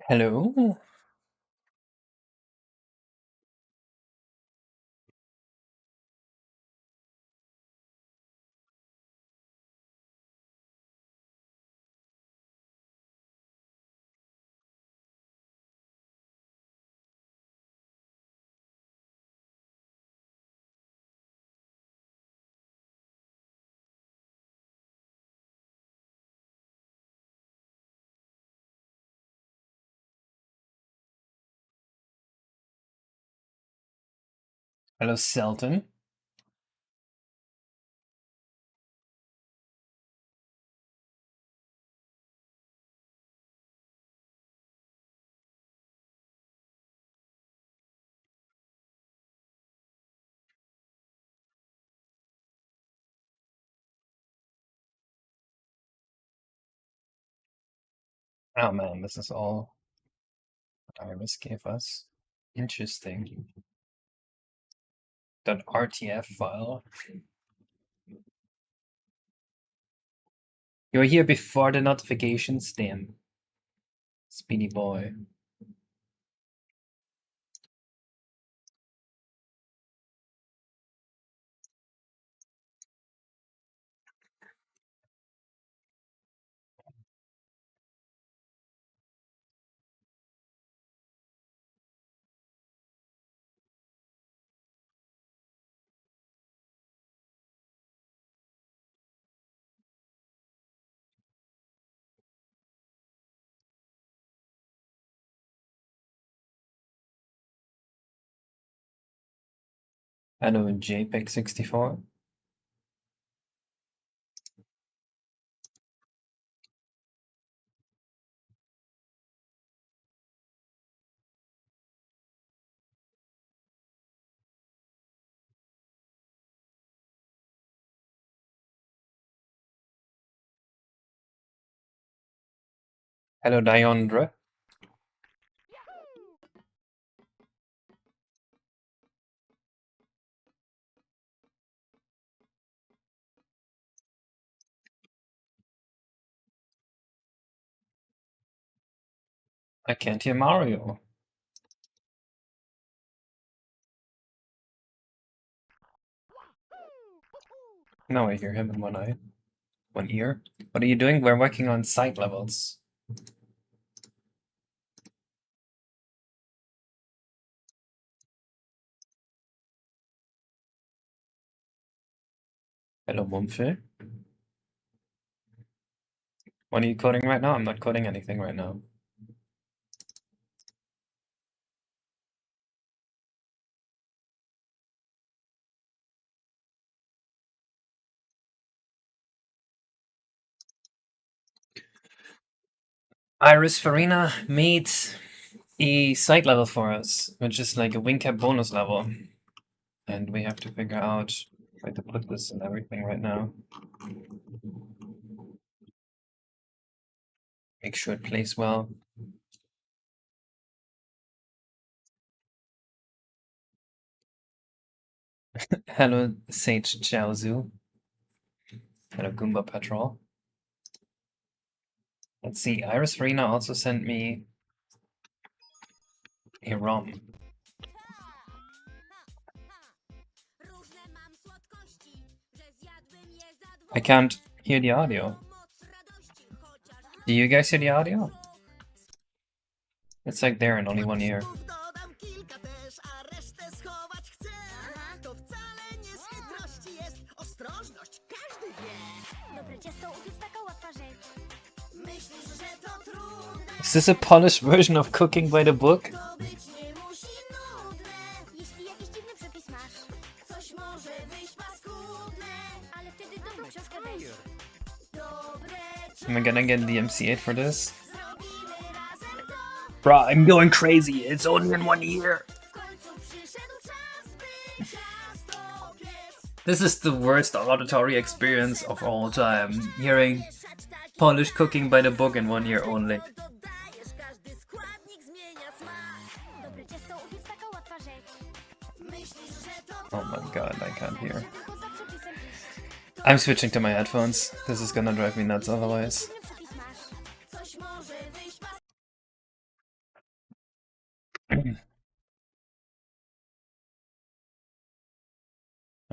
Hello. Hello, Selton. Oh man, this is all Iris gave us. Interesting. .rtf file. You're here before the notifications, damn. Speedy boy. Hello, JPEG 64. Hello, Diondra. I can't hear Mario. Now I hear him in one eye. One ear. What are you doing? We're working on site levels. Hello, Mumphy. What are you coding right now? I'm not coding anything right now. Iris Farina made a site level for us, which is like a wing cap bonus level. And we have to figure out where to put this and everything right now. Make sure it plays well. Hello, Sage Chaozu. Hello, Goomba Patrol. Let's see, Iris Farina also sent me a ROM. I can't hear the audio. Do you guys hear the audio? It's like there in only one ear. Is this a polished version of Cooking by the Book? Am I gonna get the MC8 for this? Bruh, I'm going crazy. It's only in one ear. This is the worst auditory experience of all time. Hearing Polish Cooking by the Book in one ear only. Oh my god, I can't hear. I'm switching to my headphones. This is gonna drive me nuts otherwise.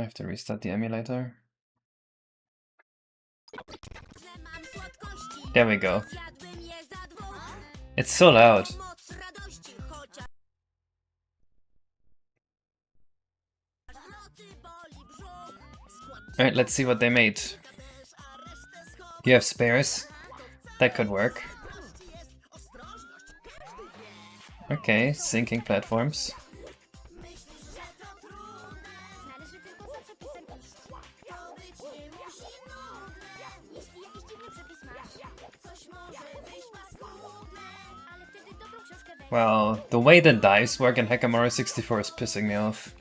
I have to restart the emulator. There we go. It's so loud. Alright, let's see what they made. You have spares? That could work. Okay, sinking platforms. Well, the way the dives work in Hackamaro 64 is pissing me off.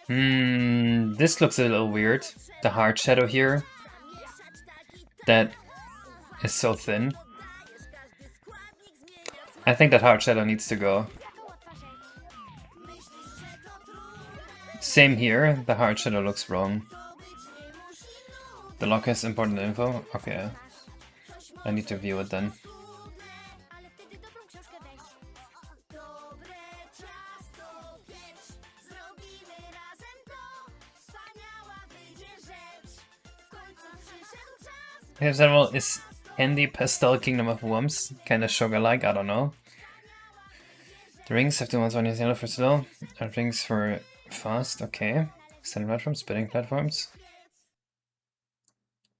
This looks a little weird. The hard shadow here. That is so thin. I think that hard shadow needs to go. Same here, the hard shadow looks wrong. The lock has important info? Okay. I need to view it then. Here's several. Is Candy Pastel Kingdom of Worms kinda sugar-like? I don't know. The rings have the ones on yellow for slow. Rings for fast, okay. Extended platforms, spinning platforms.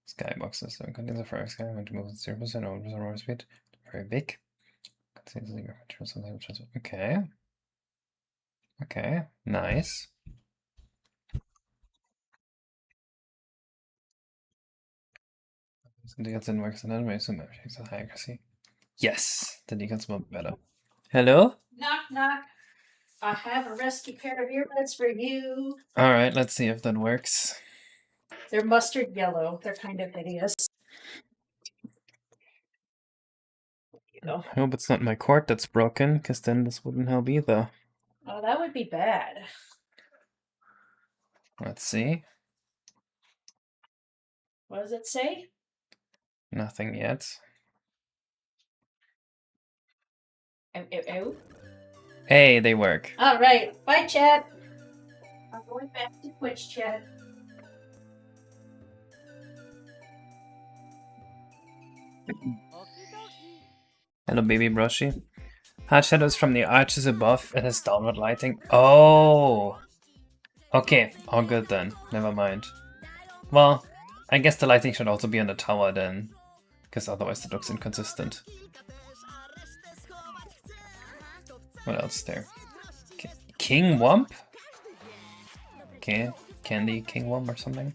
Skyboxes, so contains a fire sky, when to move at 0% or 1% roller speed. Very big. Okay. Okay, nice. The decals didn't work, so then I assume everything's at high accuracy. Yes, the decals will be better. Hello? Knock, knock. I have a rescue pair of earbuds for you. Alright, let's see if that works. They're mustard yellow. They're kind of hideous. I hope it's not my cord that's broken, because then this wouldn't help either. Oh, that would be bad. Let's see. What does it say? Nothing yet. Oh. Hey, they work. All right. Bye, chat. I'm going back to Twitch chat. Hello, baby brushy. Hard shadows from the arches above. It has downward lighting. Oh! Okay, all good then. Never mind. Well, I guess the lighting should also be on the tower then, because otherwise it looks inconsistent. What else is there? King Wump? Okay, Candy King Wump or something.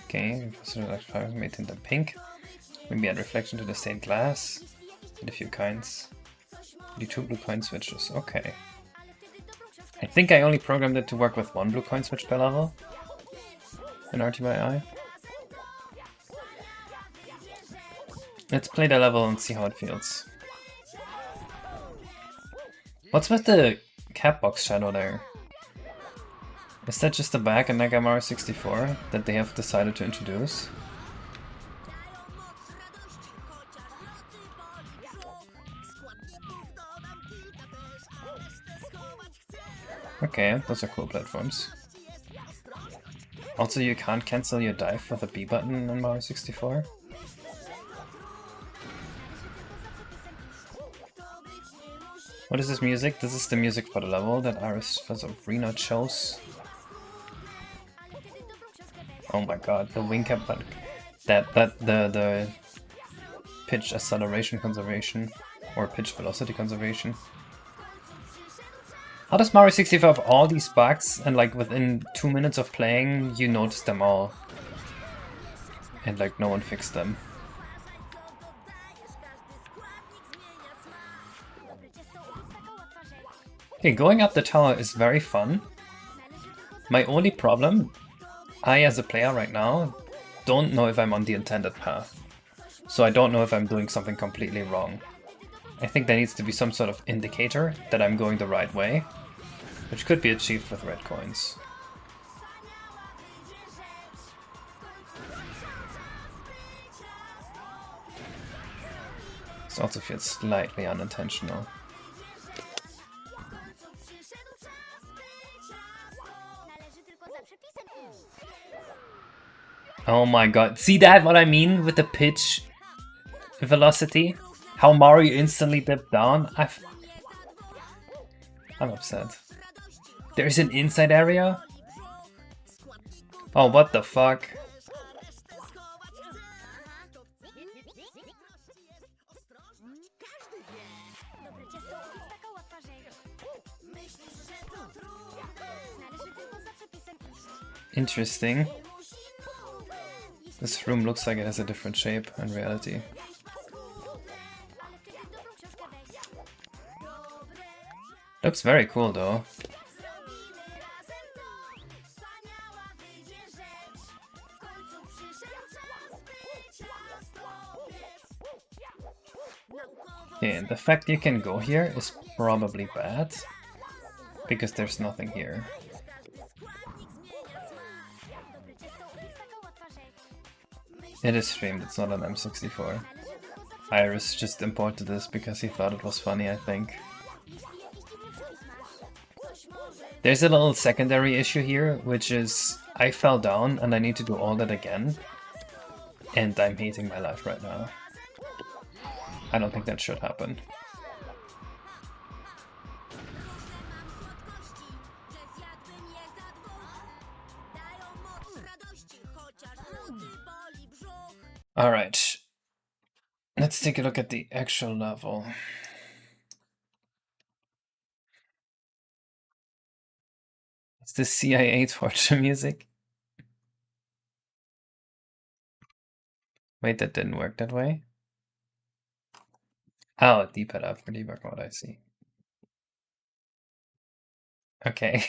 Okay, made in the pink. Maybe add reflection to the stained glass. And a few kinds. The 2 blue coin switches. Okay. I think I only programmed it to work with 1 blue coin switch per level in RTYI. Let's play the level and see how it feels. What's with the cap box shadow there? Is that just a bug in Hackamaro 64 that they have decided to introduce? Okay, those are cool platforms. Also, you can't cancel your dive with a B button in Mario 64. What is this music? This is the music for the level that Iris Reno chose. Oh my god, the wing cap, but the pitch acceleration conservation or pitch velocity conservation. How does Mario 64 have all these bugs and like within 2 minutes of playing you notice them all? And like no one fixed them. Okay, going up the tower is very fun. My only problem, I as a player right now don't know if I'm on the intended path. So I don't know if I'm doing something completely wrong. I think there needs to be some sort of indicator that I'm going the right way, which could be achieved with red coins. also feels slightly unintentional. Oh my god. See that? What I mean with the pitch velocity? How Mario instantly dipped down? I'm upset. There's an inside area? Oh, what the fuck? Interesting. This room looks like it has a different shape in reality. Looks very cool though. Okay, and the fact you can go here is probably bad, because there's nothing here. It is streamed, it's not on M64. Iris just imported this because he thought it was funny, I think. There's a little secondary issue here, which is I fell down and I need to do all that again. And I'm hating my life right now. I don't think that should happen. Alright. Let's take a look at the actual level. It's the CIA torture music. Wait, that didn't work that way? Oh, D-pad up for debug mode, I see. Okay.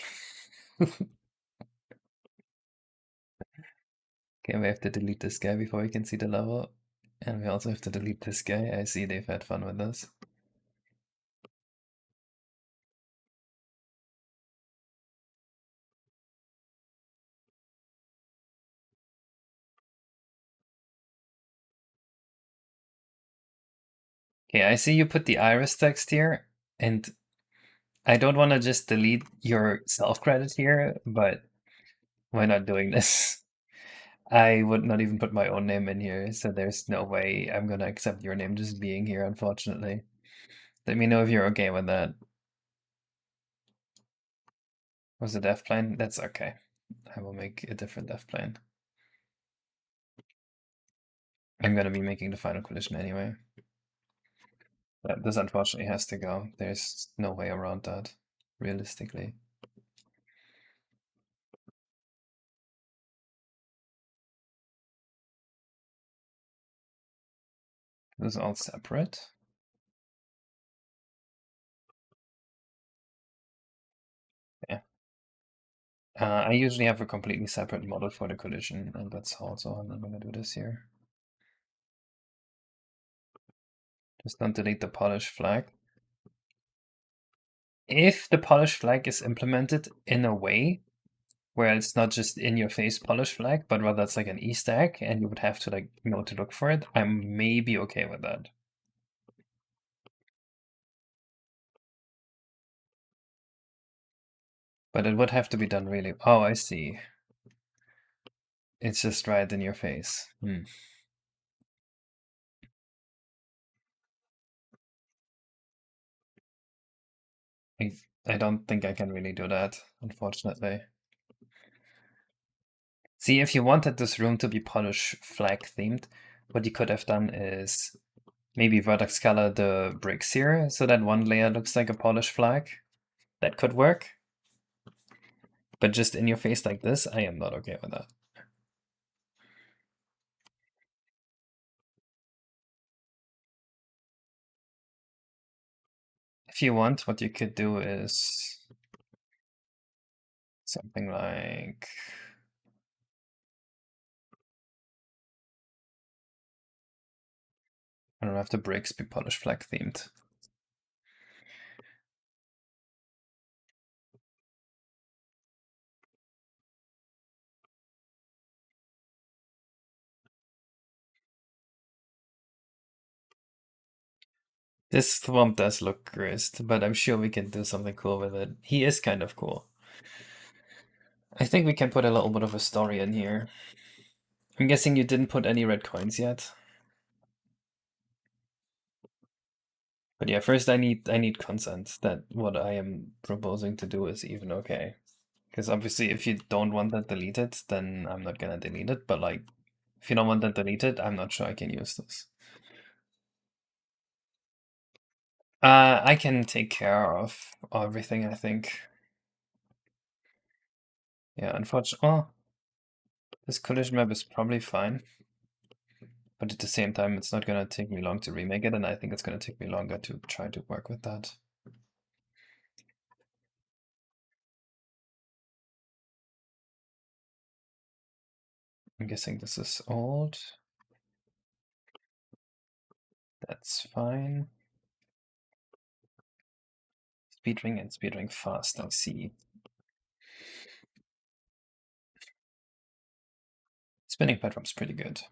Okay, we have to delete this guy before we can see the level. And we also have to delete this guy. I see they've had fun with this. Okay, I see you put the iris text here, and I don't want to just delete your self-credit here, but we're not doing this. I would not even put my own name in here, so there's no way I'm gonna accept your name just being here, unfortunately. Let me know if you're okay with that. Was it def plane? That's okay. I will make a different def plane. I'm gonna be making the final collision anyway. But this unfortunately has to go. There's no way around that, realistically. This is all separate. Yeah. I usually have a completely separate model for the collision, and that's also how I'm gonna do this here. Just don't delete the polish flag. If the polish flag is implemented in a way where it's not just in your face polish flag, but rather it's like an Easter egg and you would have to like know to look for it, I'm maybe okay with that. But it would have to be done really. Oh, I see. It's just right in your face. I don't think I can really do that, unfortunately. See, if you wanted this room to be Polish flag themed, what you could have done is maybe vertex color the bricks here so that one layer looks like a Polish flag. That could work. But just in your face like this, I am not okay with that. If you want, what you could do is something like I don't know, have the bricks be Polish flag themed. This Thwomp does look cursed, but I'm sure we can do something cool with it. He is kind of cool. I think we can put a little bit of a story in here. I'm guessing you didn't put any red coins yet. But yeah, first I need consent that what I am proposing to do is even okay. Because obviously if you don't want that deleted, then I'm not gonna delete it. But like, if you don't want that deleted, I'm not sure I can use this. I can take care of everything, I think. Yeah, unfortunately, well, this collision map is probably fine. But at the same time, it's not gonna take me long to remake it, and I think it's gonna take me longer to try to work with that. I'm guessing this is old. That's fine. Speedring and speedring fast, I see. Spinning platform's pretty good.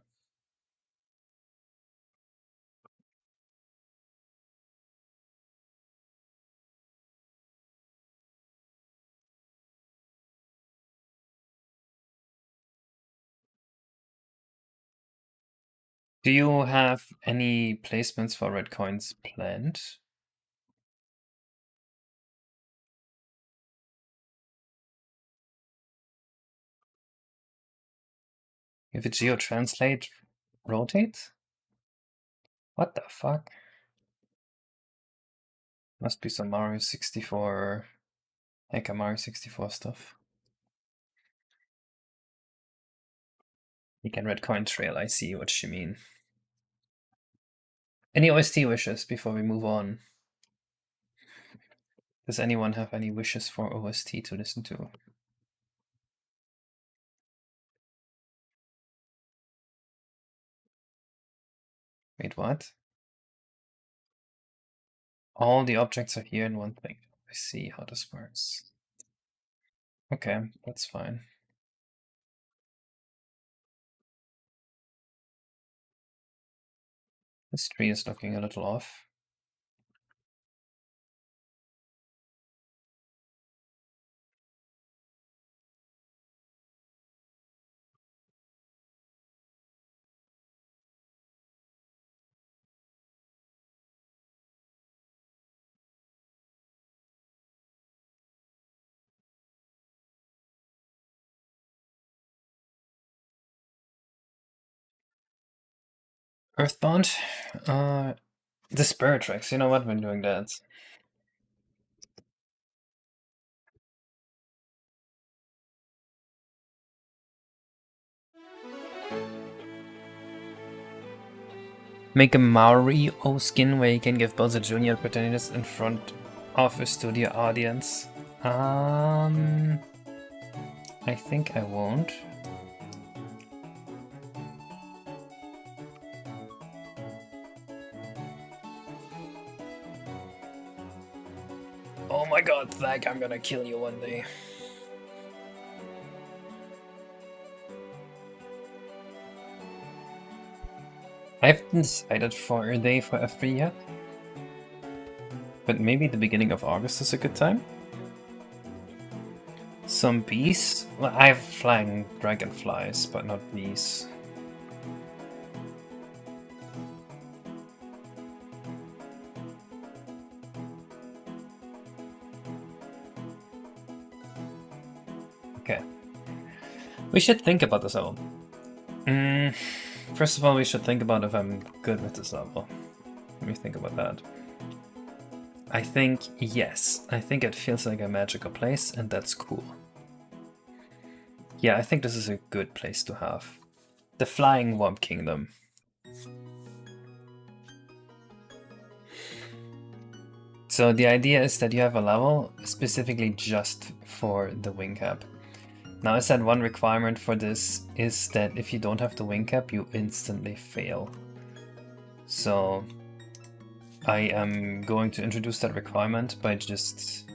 Do you have any placements for red coins planned? If it geo translate, rotate? What the fuck? Must be some Mario 64, Hacker Mario 64 stuff. You can red coin trail, I see what you mean. Any OST wishes before we move on? Does anyone have any wishes for OST to listen to? Wait, what? All the objects are here in one thing. I see how this works. Okay, that's fine. This tree is looking a little off. Earthbound? The Spirit Tracks, you know what, we're doing that. Make a Mario skin where you can give Bowser Jr. protagonist in front of a studio audience. I think I won't. Oh my god, Thag, I'm gonna kill you one day. I haven't decided for a day for F3 yet. But maybe the beginning of August is a good time. Some bees? Well, I have flying dragonflies, but not bees. Okay. We should think about this level. First of all, we should think about if I'm good with this level. Let me think about that. I think yes. I think it feels like a magical place, and that's cool. Yeah, I think this is a good place to have. The Flying Womp Kingdom. So the idea is that you have a level specifically just for the wing cap. Now I said one requirement for this is that if you don't have the wing cap, you instantly fail. So I am going to introduce that requirement by just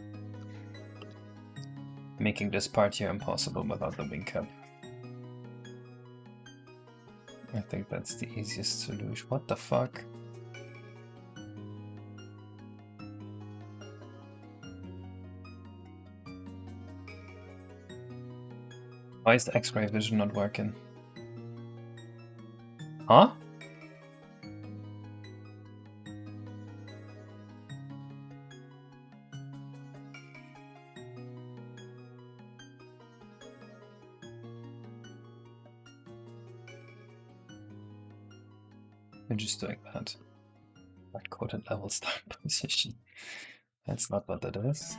making this part here impossible without the wing cap. I think that's the easiest solution. What the fuck? Why is the X-ray vision not working? Huh? We're just doing that. Hard-coded level start position. That's not what that is.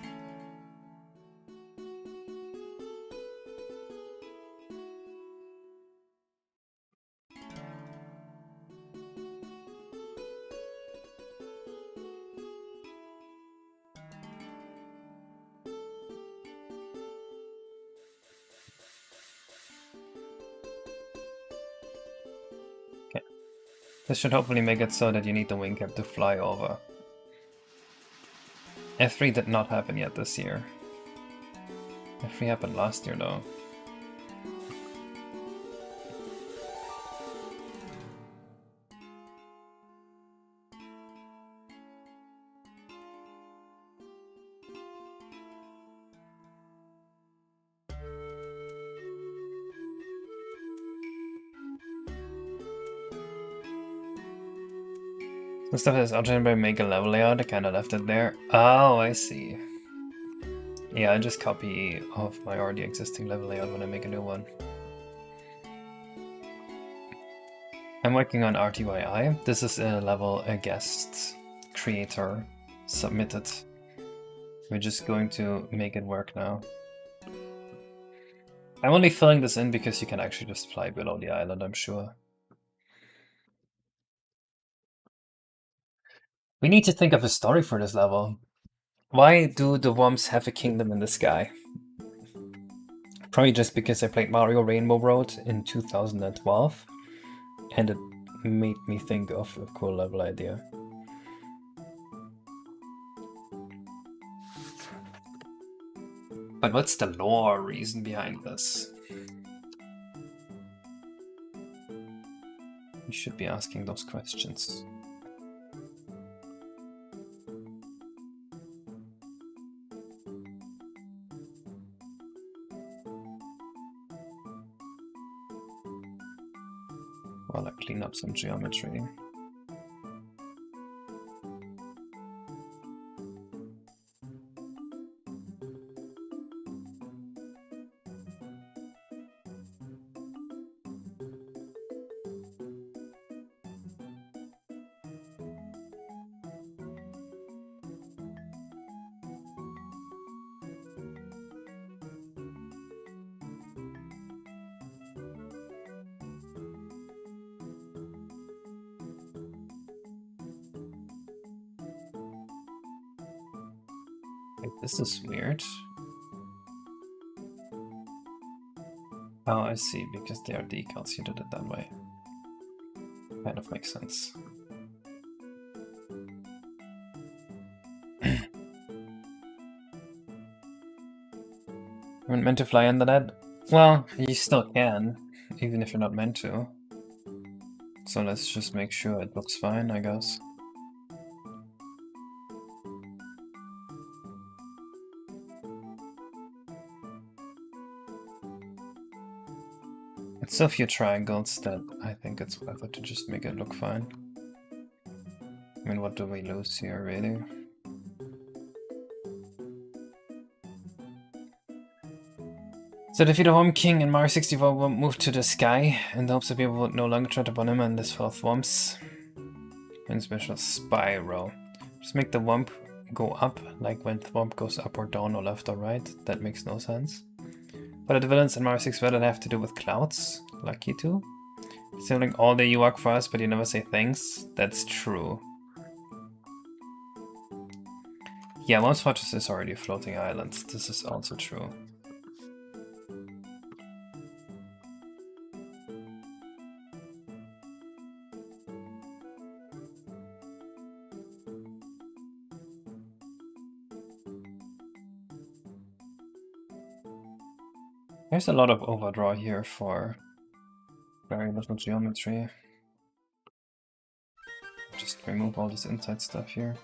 This should hopefully make it so that you need the wing cap to fly over. F3 did not happen yet this year. F3 happened last year though. The stuff that's alternate by make a level layout, I kinda left it there. Oh, I see. Yeah, I just copy off my already existing level layout when I make a new one. I'm working on RTYI. This is a level a guest creator submitted. We're just going to make it work now. I'm only filling this in because you can actually just fly below the island, I'm sure. We need to think of a story for this level. Why do the Worms have a kingdom in the sky? Probably just because I played Mario Rainbow Road in 2012 and it made me think of a cool level idea. But what's the lore reason behind this? You should be asking those questions. While I clean up some geometry. This is weird. Oh, I see, because they are decals, you did it that way. Kind of makes sense. Weren't meant to fly under that? Well, you still can, even if you're not meant to. So let's just make sure it looks fine, I guess. It's so few triangles that I think it's worth it to just make it look fine. I mean, what do we lose here, really? So defeat a home king and Mario 64 will move to the sky in the hopes that people would no longer tread upon him and this full of Wumps. And special Spyro. Just make the Wump go up, like when the Wump goes up or down or left or right. That makes no sense. What do the villains in Mario 64 that have to do with clouds? Lucky too? Stealing all the Ewok for us, but you never say thanks? That's true. Yeah, Wumps Fortress is already a floating island. This is also true. There's a lot of overdraw here for very little geometry. Just remove all this inside stuff here.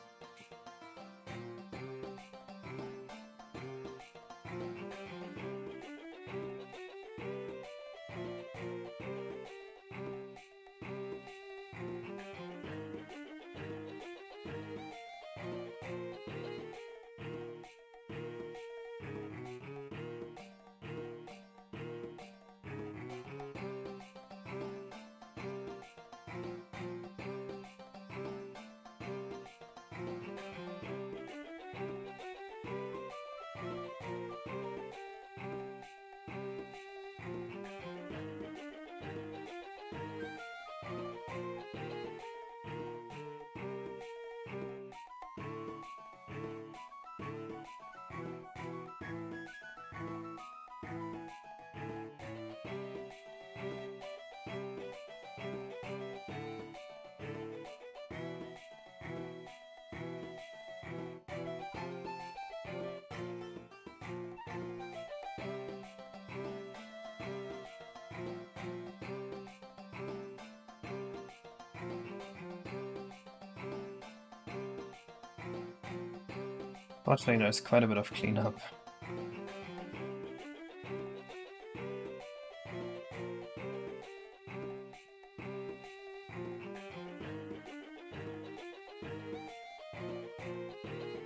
Fortunately, there's quite a bit of cleanup.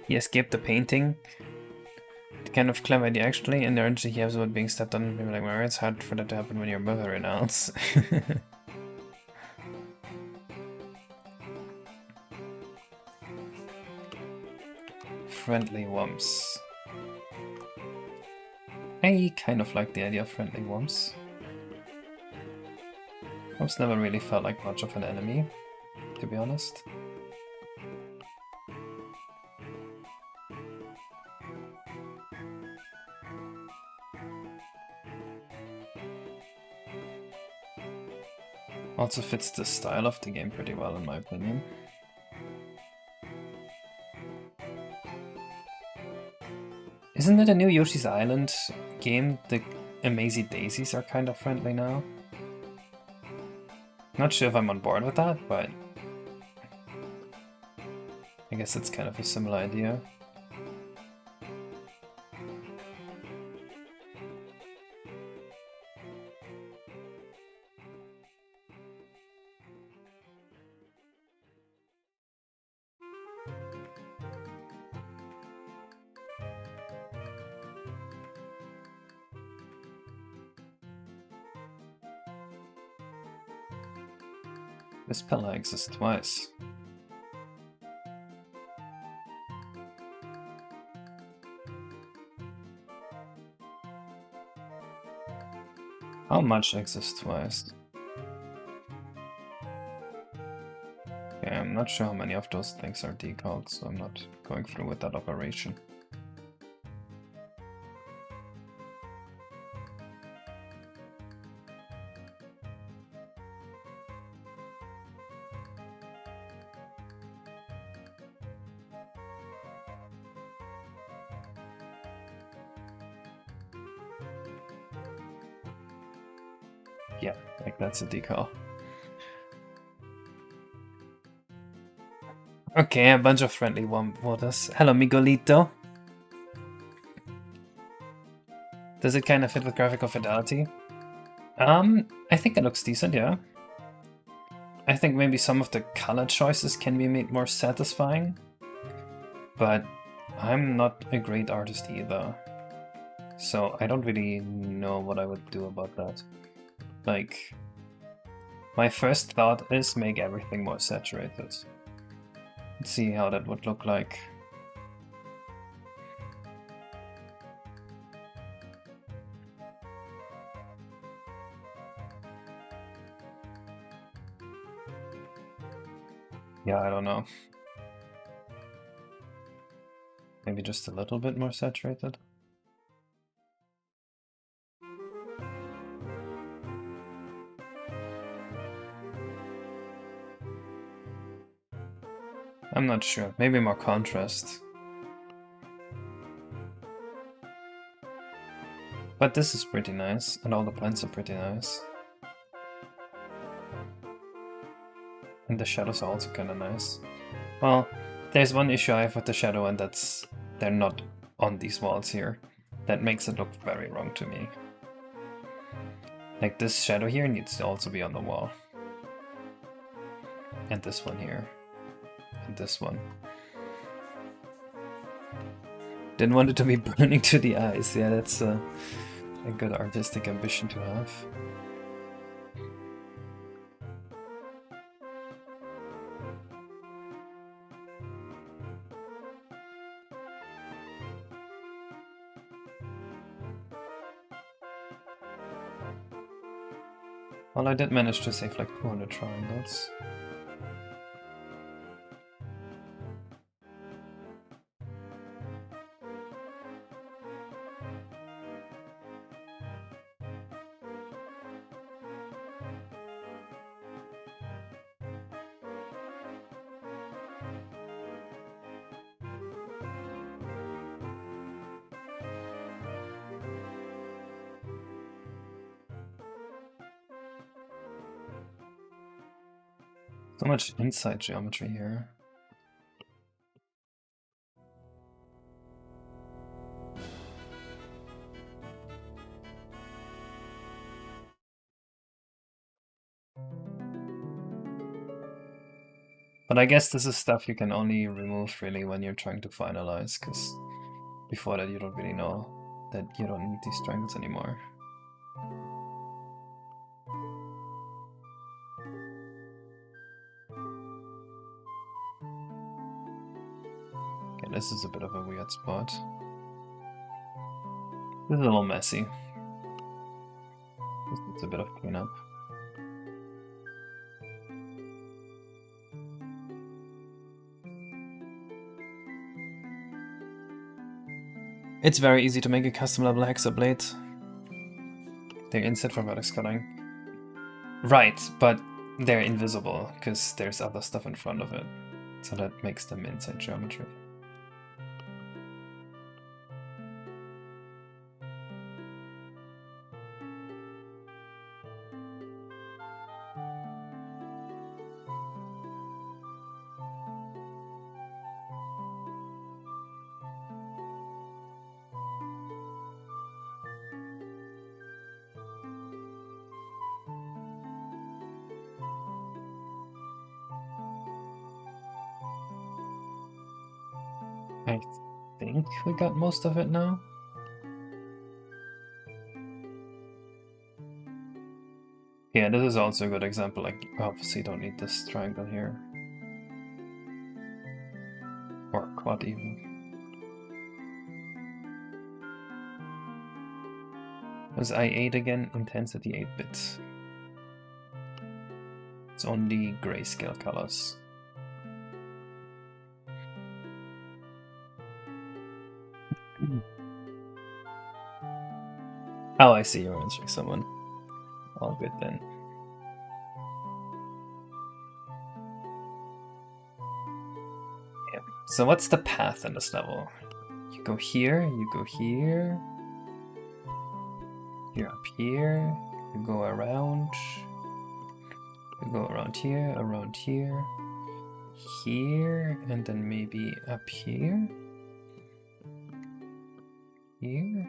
He escaped the painting. Kind of clever idea actually, and the urgency he has about being stepped on. Maybe like, well, it's hard for that to happen when your mother renounced. Friendly Wumps. I kind of like the idea of friendly Wumps. Wumps never really felt like much of an enemy, to be honest. Also fits the style of the game pretty well, in my opinion. Isn't it a new Yoshi's Island game? The Amazing Daisies are kind of friendly now. Not sure if I'm on board with that, but I guess it's kind of a similar idea. This Pella exists twice. How much exists twice? Okay, I'm not sure how many of those things are decalled, so I'm not going through with that operation. Yeah, like that's a decal. Okay, a bunch of friendly waters. Hello, Miguelito. Does it kind of fit with graphical fidelity? I think it looks decent, yeah. I think maybe some of the color choices can be made more satisfying, but I'm not a great artist either, so I don't really know what I would do about that. Like, my first thought is make everything more saturated. Let's see how that would look like. Yeah, I don't know. Maybe just a little bit more saturated. I'm not sure. Maybe more contrast. But this is pretty nice, and all the plants are pretty nice. And the shadows are also kind of nice. Well, there's one issue I have with the shadow, and that's they're not on these walls here. That makes it look very wrong to me. Like, this shadow here needs to also be on the wall. And this one here. And this one. Didn't want it to be burning to the eyes. Yeah, that's a good artistic ambition to have. Well, I did manage to save like 200 triangles. So much inside geometry here. But I guess this is stuff you can only remove really when you're trying to finalize, because before that you don't really know that you don't need these triangles anymore. Okay, this is a bit of a weird spot. This is a little messy. This needs a bit of cleanup. It's very easy to make a custom level Hexablade. They're inset for vertex cutting. Right, but they're invisible because there's other stuff in front of it. So that makes them inside geometry. I think we got most of it now. Yeah, this is also a good example, like, obviously don't need this triangle here. Or quad even. Was I8 again? Intensity 8 bits. It's only grayscale colors. Oh, I see you're answering someone. All good then. Yeah. So what's the path in this level? You go here, you go here. You're up here. You go around. You go around here, here, and then maybe up here. Here.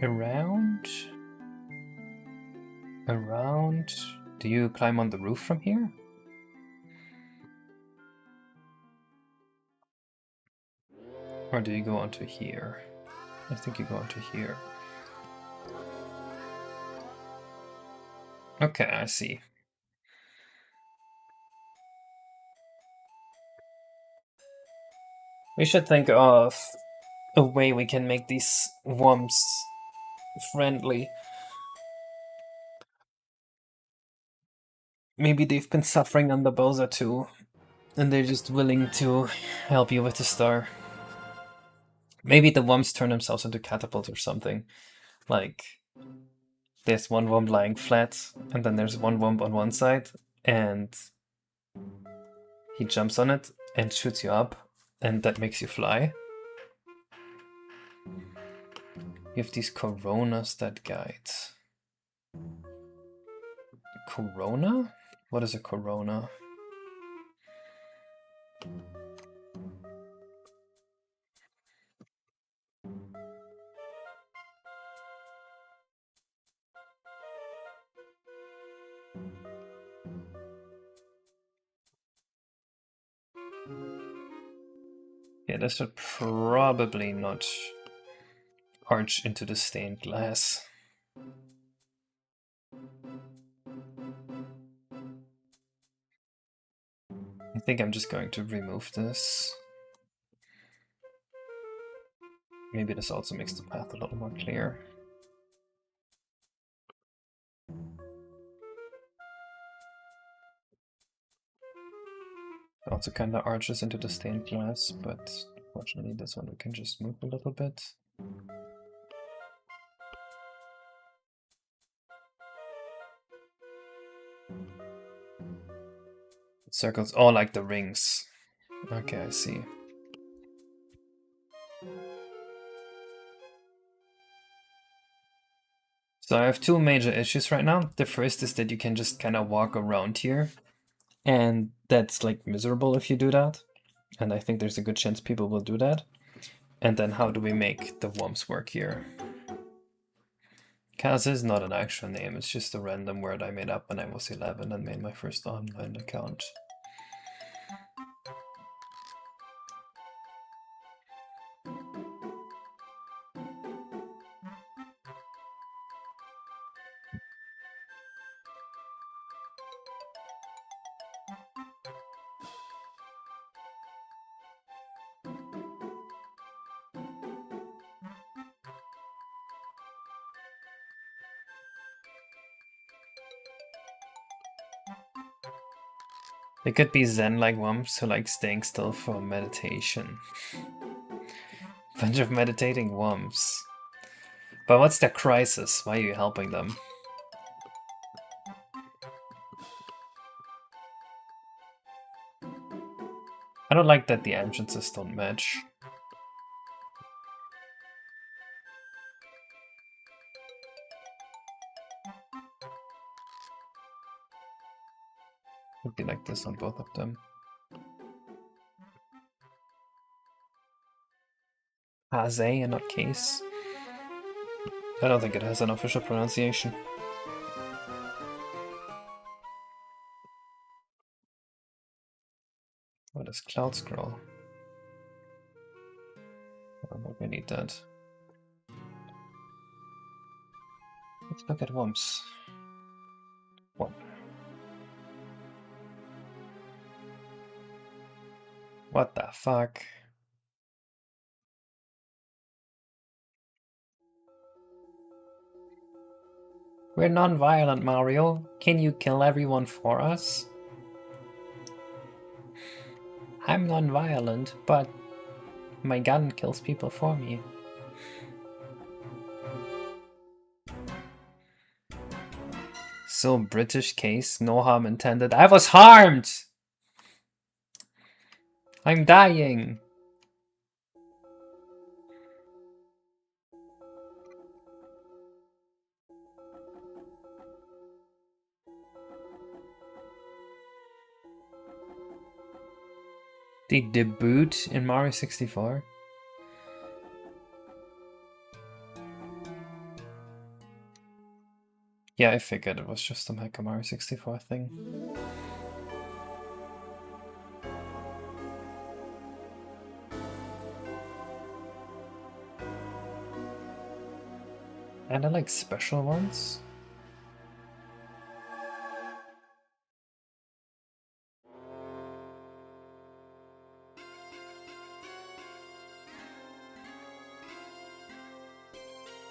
Around. Around. Do you climb on the roof from here? Or do you go onto here? I think you go onto here. Okay, I see. We should think of a way we can make these worms friendly. Maybe they've been suffering under Bowser too, and they're just willing to help you with the star. Maybe the worms turn themselves into catapults or something. Like, there's one worm lying flat, and then there's one worm on one side, and he jumps on it and shoots you up, and that makes you fly. You have these coronas that guide. Corona? What is a corona? Yeah, this should probably not arch into the stained glass. I think I'm just going to remove this. Maybe this also makes the path a little more clear. It also kind of arches into the stained glass, but fortunately this one we can just move a little bit. Circles, oh, like the rings. Okay, I see. So I have two major issues right now. The first is that you can just kind of walk around here, and that's like miserable if you do that. And I think there's a good chance people will do that. And then how do we make the worms work here? Kaz is not an actual name, it's just a random word I made up when I was 11 and made my first online account. They could be Zen-like wumps who like staying still for meditation. Bunch of meditating wumps. But what's their crisis? Why are you helping them? I don't like that the entrances don't match. Would be like this on both of them. Haze and not case. I don't think it has an official pronunciation. What is Cloud Scroll? I don't think I need that. Let's look at wumps. One. What the fuck? We're non-violent, Mario. Can you kill everyone for us? I'm non-violent, but my gun kills people for me. So British case, no harm intended. I was harmed! I'm dying! They debut in Mario 64? Yeah, I figured it was just a Mecha Mario 64 thing. And I like special ones.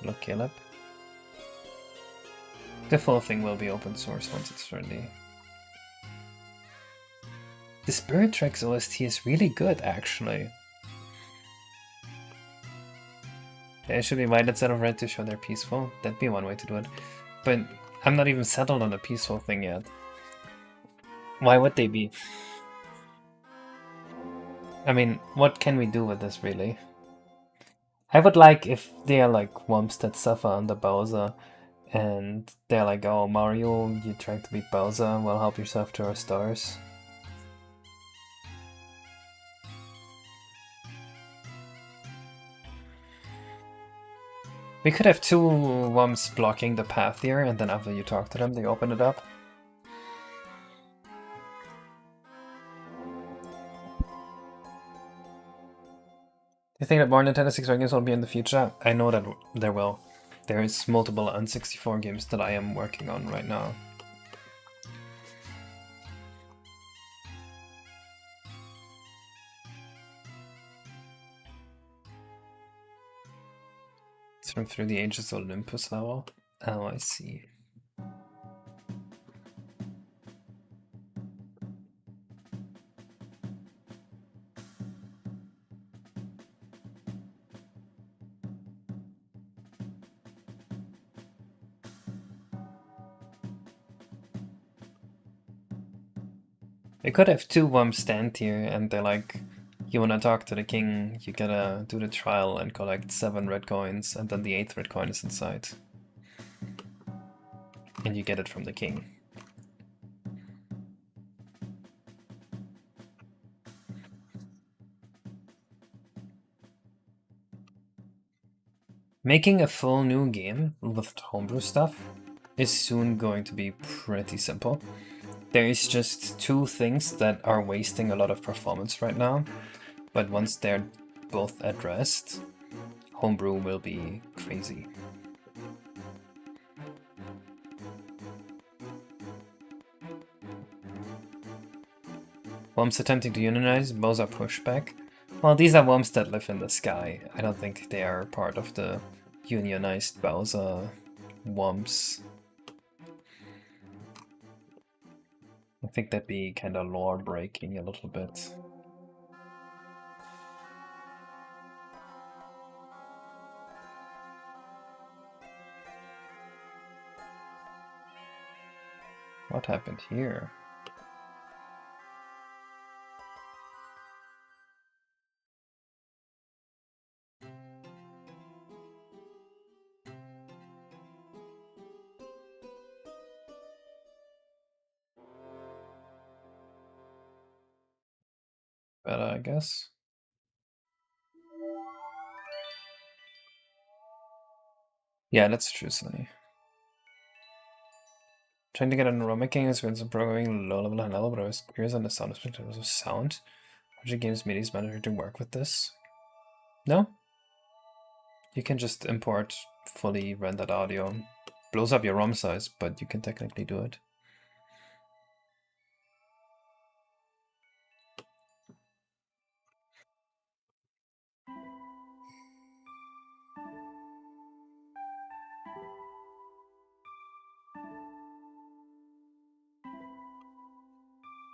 Look, Caleb. The full thing will be open source once it's ready. The Spirit Tracks OST is really good, actually. They should be white instead of red to show they're peaceful. That'd be one way to do it. But I'm not even settled on the peaceful thing yet. Why would they be? I mean, what can we do with this, really? I would like if they're like wumps that suffer under Bowser, and they're like, oh, Mario, you trying to beat Bowser? Well, help yourself to our stars. We could have two wumps blocking the path here, and then after you talk to them, they open it up. Do you think that more Nintendo 64 games will be in the future? I know that there will. There is multiple N64 games that I am working on right now. It's from Through the Ages Olympus level. Oh, I see. They could have two wumps stand here and they're like, you wanna talk to the king, you gotta do the trial and collect 7 red coins, and then the 8th red coin is inside. And you get it from the king. Making a full new game with homebrew stuff is soon going to be pretty simple. There is just two things that are wasting a lot of performance right now, but once they're both addressed, homebrew will be crazy. Wumps attempting to unionize, Bowser pushback. Well, these are wumps that live in the sky. I don't think they are part of the unionized Bowser wumps. I think that'd be kind of lore breaking a little bit. What happened here? Better, I guess. Yeah, that's true, Sunny. Trying to get an aroma king is when some programming low level and level, but I was curious on the sound aspect of sound. Which games MIDI's manager to work with this? No? You can just import fully rendered audio. Blows up your ROM size, but you can technically do it.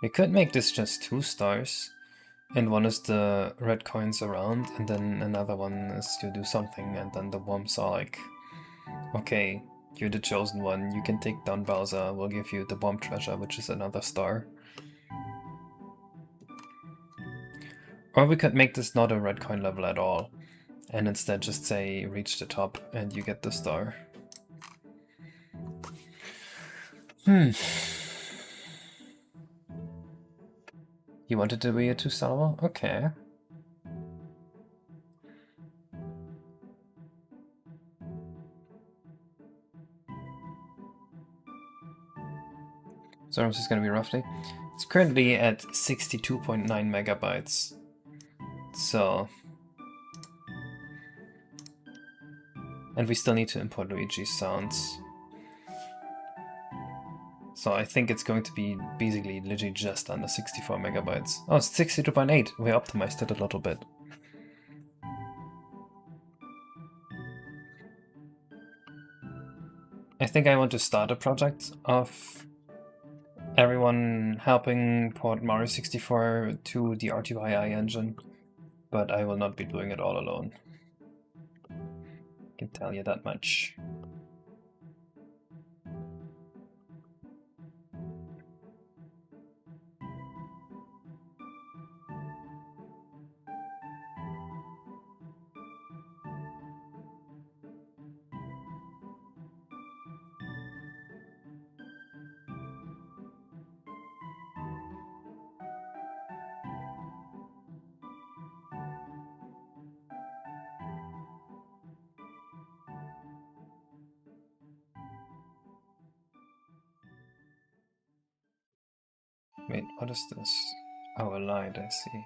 We could make this just 2 stars, and one is the red coins around, and then another one is you do something, and then the worms are like, okay, you're the chosen one, you can take down Bowser, we'll give you the bomb treasure, which is another star. Or we could make this not a red coin level at all, and instead just say reach the top and you get the star. You wanted to be a 2-star level? Okay. So how much is going to be roughly? It's currently at 62.9 megabytes. So... And we still need to import Luigi's sounds. So I think it's going to be basically literally just under 64 megabytes. Oh, it's 62.8. We optimized it a little bit. I think I want to start a project of everyone helping port Mario 64 to the RTYI engine, but I will not be doing it all alone. I can tell you that much. Wait, what is this? Oh, a light, I see.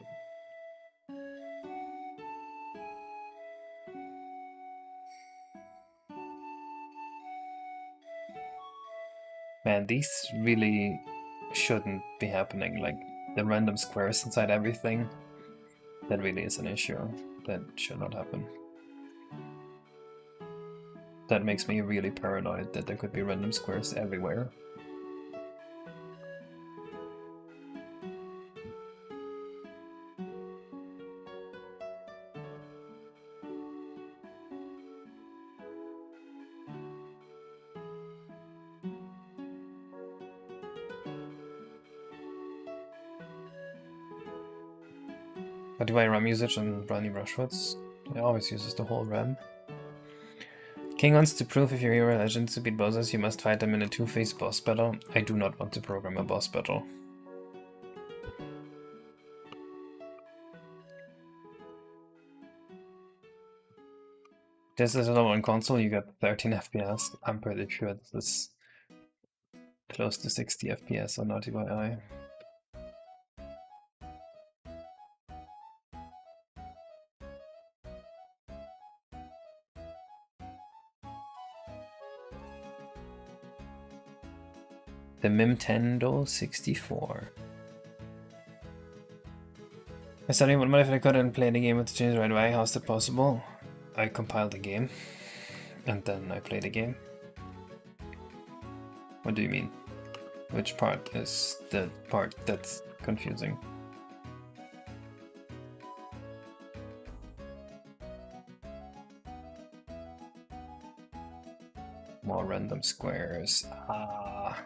Man, these really shouldn't be happening, like the random squares inside everything. That really is an issue. That should not happen. That makes me really paranoid that there could be random squares everywhere. But do I RAM usage on Brownie Brushwoods? It always uses the whole RAM. King wants to prove if your hero legends to beat bosses, you must fight them in a 2-phase boss battle. I do not want to program a boss battle. This is another on console, you get 13 FPS. I'm pretty sure this is close to 60 FPS on RTYI. The Nintendo 64. I suddenly wonder if I couldn't play the game with the change right away. How's that possible? I compiled the game and then I played the game. What do you mean? Which part is the part that's confusing? More random squares. Ah.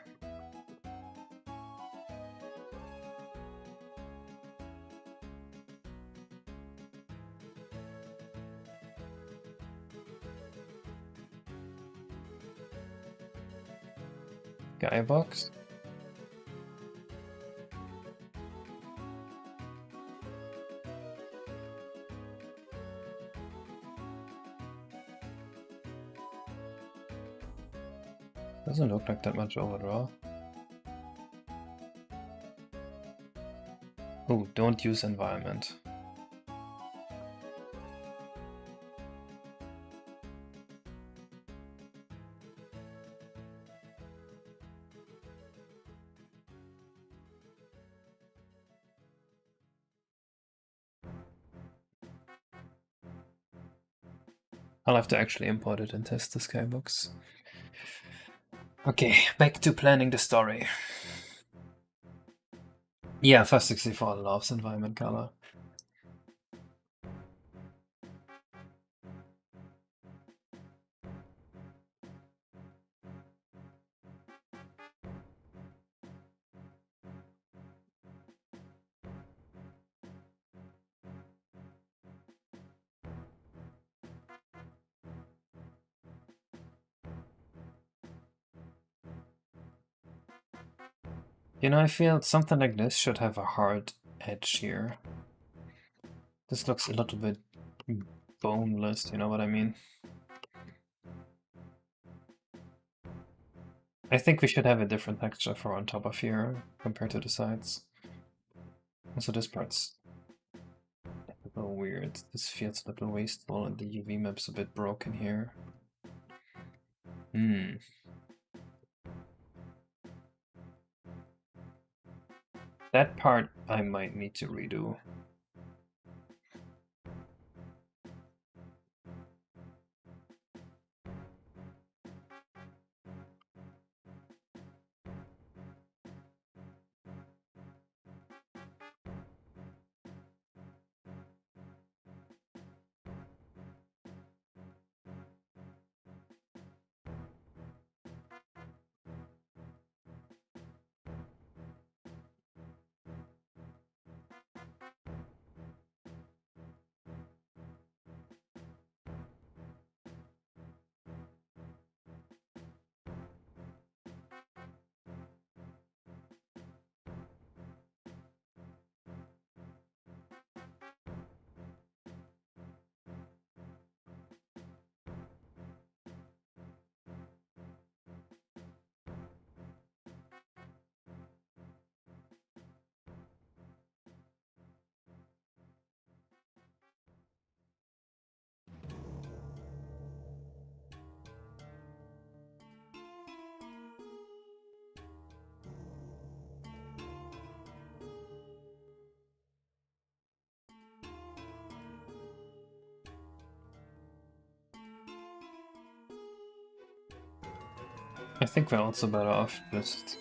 Guy box? Doesn't look like that much overdraw. Oh, don't use environment. I'll have to actually import it and test the skybox. Okay, back to planning the story. Yeah, 564 loves environment color. You know, I feel something like this should have a hard edge here. This looks a little bit boneless, you know what I mean? I think we should have a different texture for on top of here compared to the sides. Also, this part's a little weird. This feels a little wasteful and the UV map's a bit broken here. That part I might need to redo. I think we're also better off just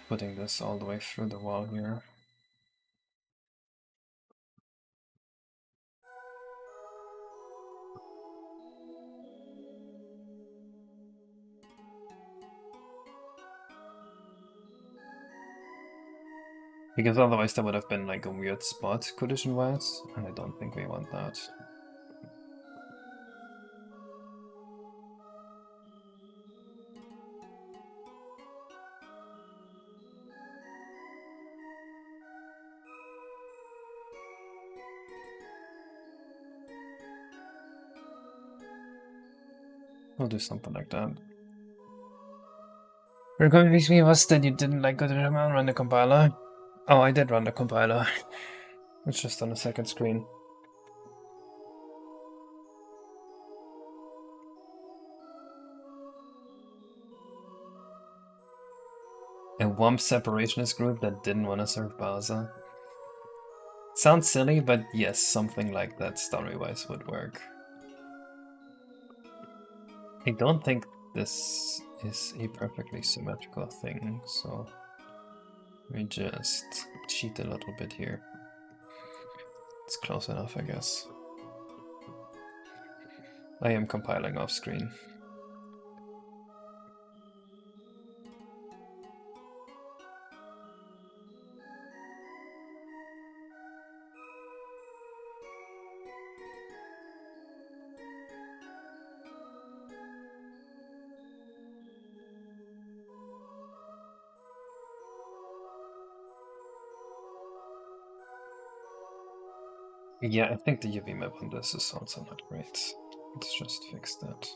putting this all the way through the wall here. Because otherwise that would have been like a weird spot collision-wise, and I don't think we want that. We'll do something like that. What confused me was that you didn't like go to the and run the compiler. Oh, I did run the compiler. It's just on the second screen. A WUMP separationist group that didn't want to serve Bowser. Sounds silly, but yes, something like that story-wise would work. I don't think this is a perfectly symmetrical thing, so we just cheat a little bit here. It's close enough, I guess. I am compiling off screen. Yeah, I think the UV map on this is also not great. Let's just fix that.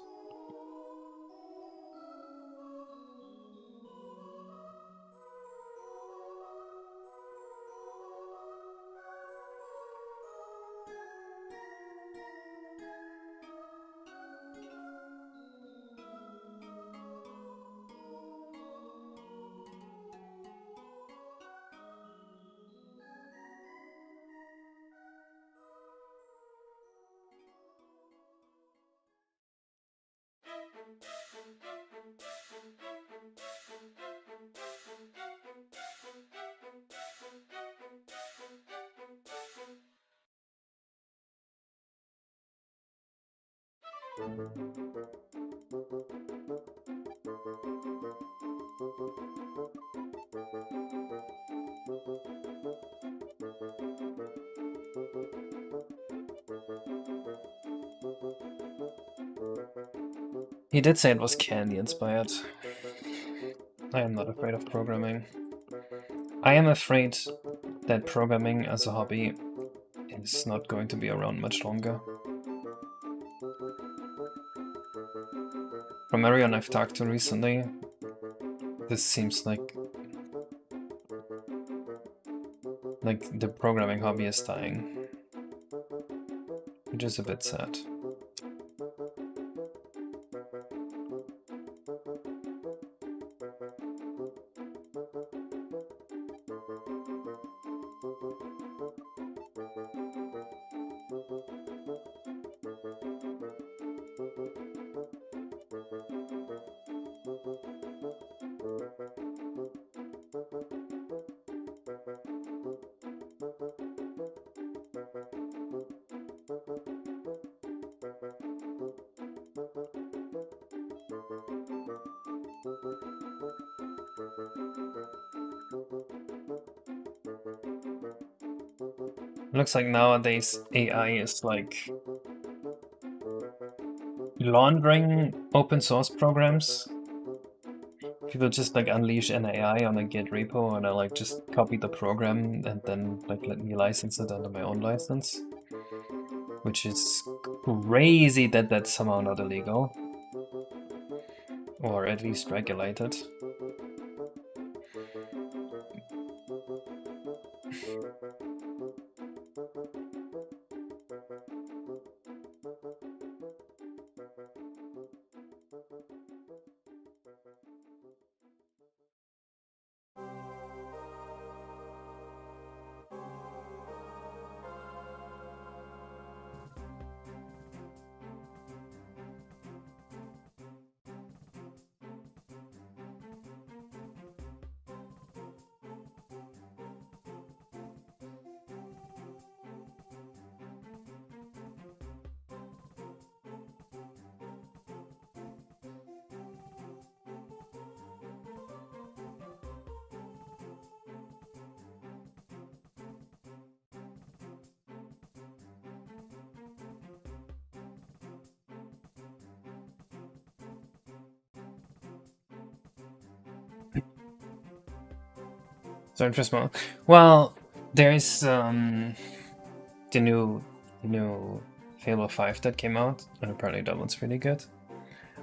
He did say it was candy inspired. I am not afraid of programming. I am afraid that programming as a hobby is not going to be around much longer. From everyone I've talked to recently, this seems like the programming hobby is dying, which is a bit sad. Looks like nowadays AI is like laundering open source programs. People just like unleash an AI on a Git repo and I like just copy the program and then like let me license it under my own license. Which is crazy that that's somehow not illegal. Or at least regulated. So interesting. Well, there's the new Halo 5 that came out, and apparently that one's really good.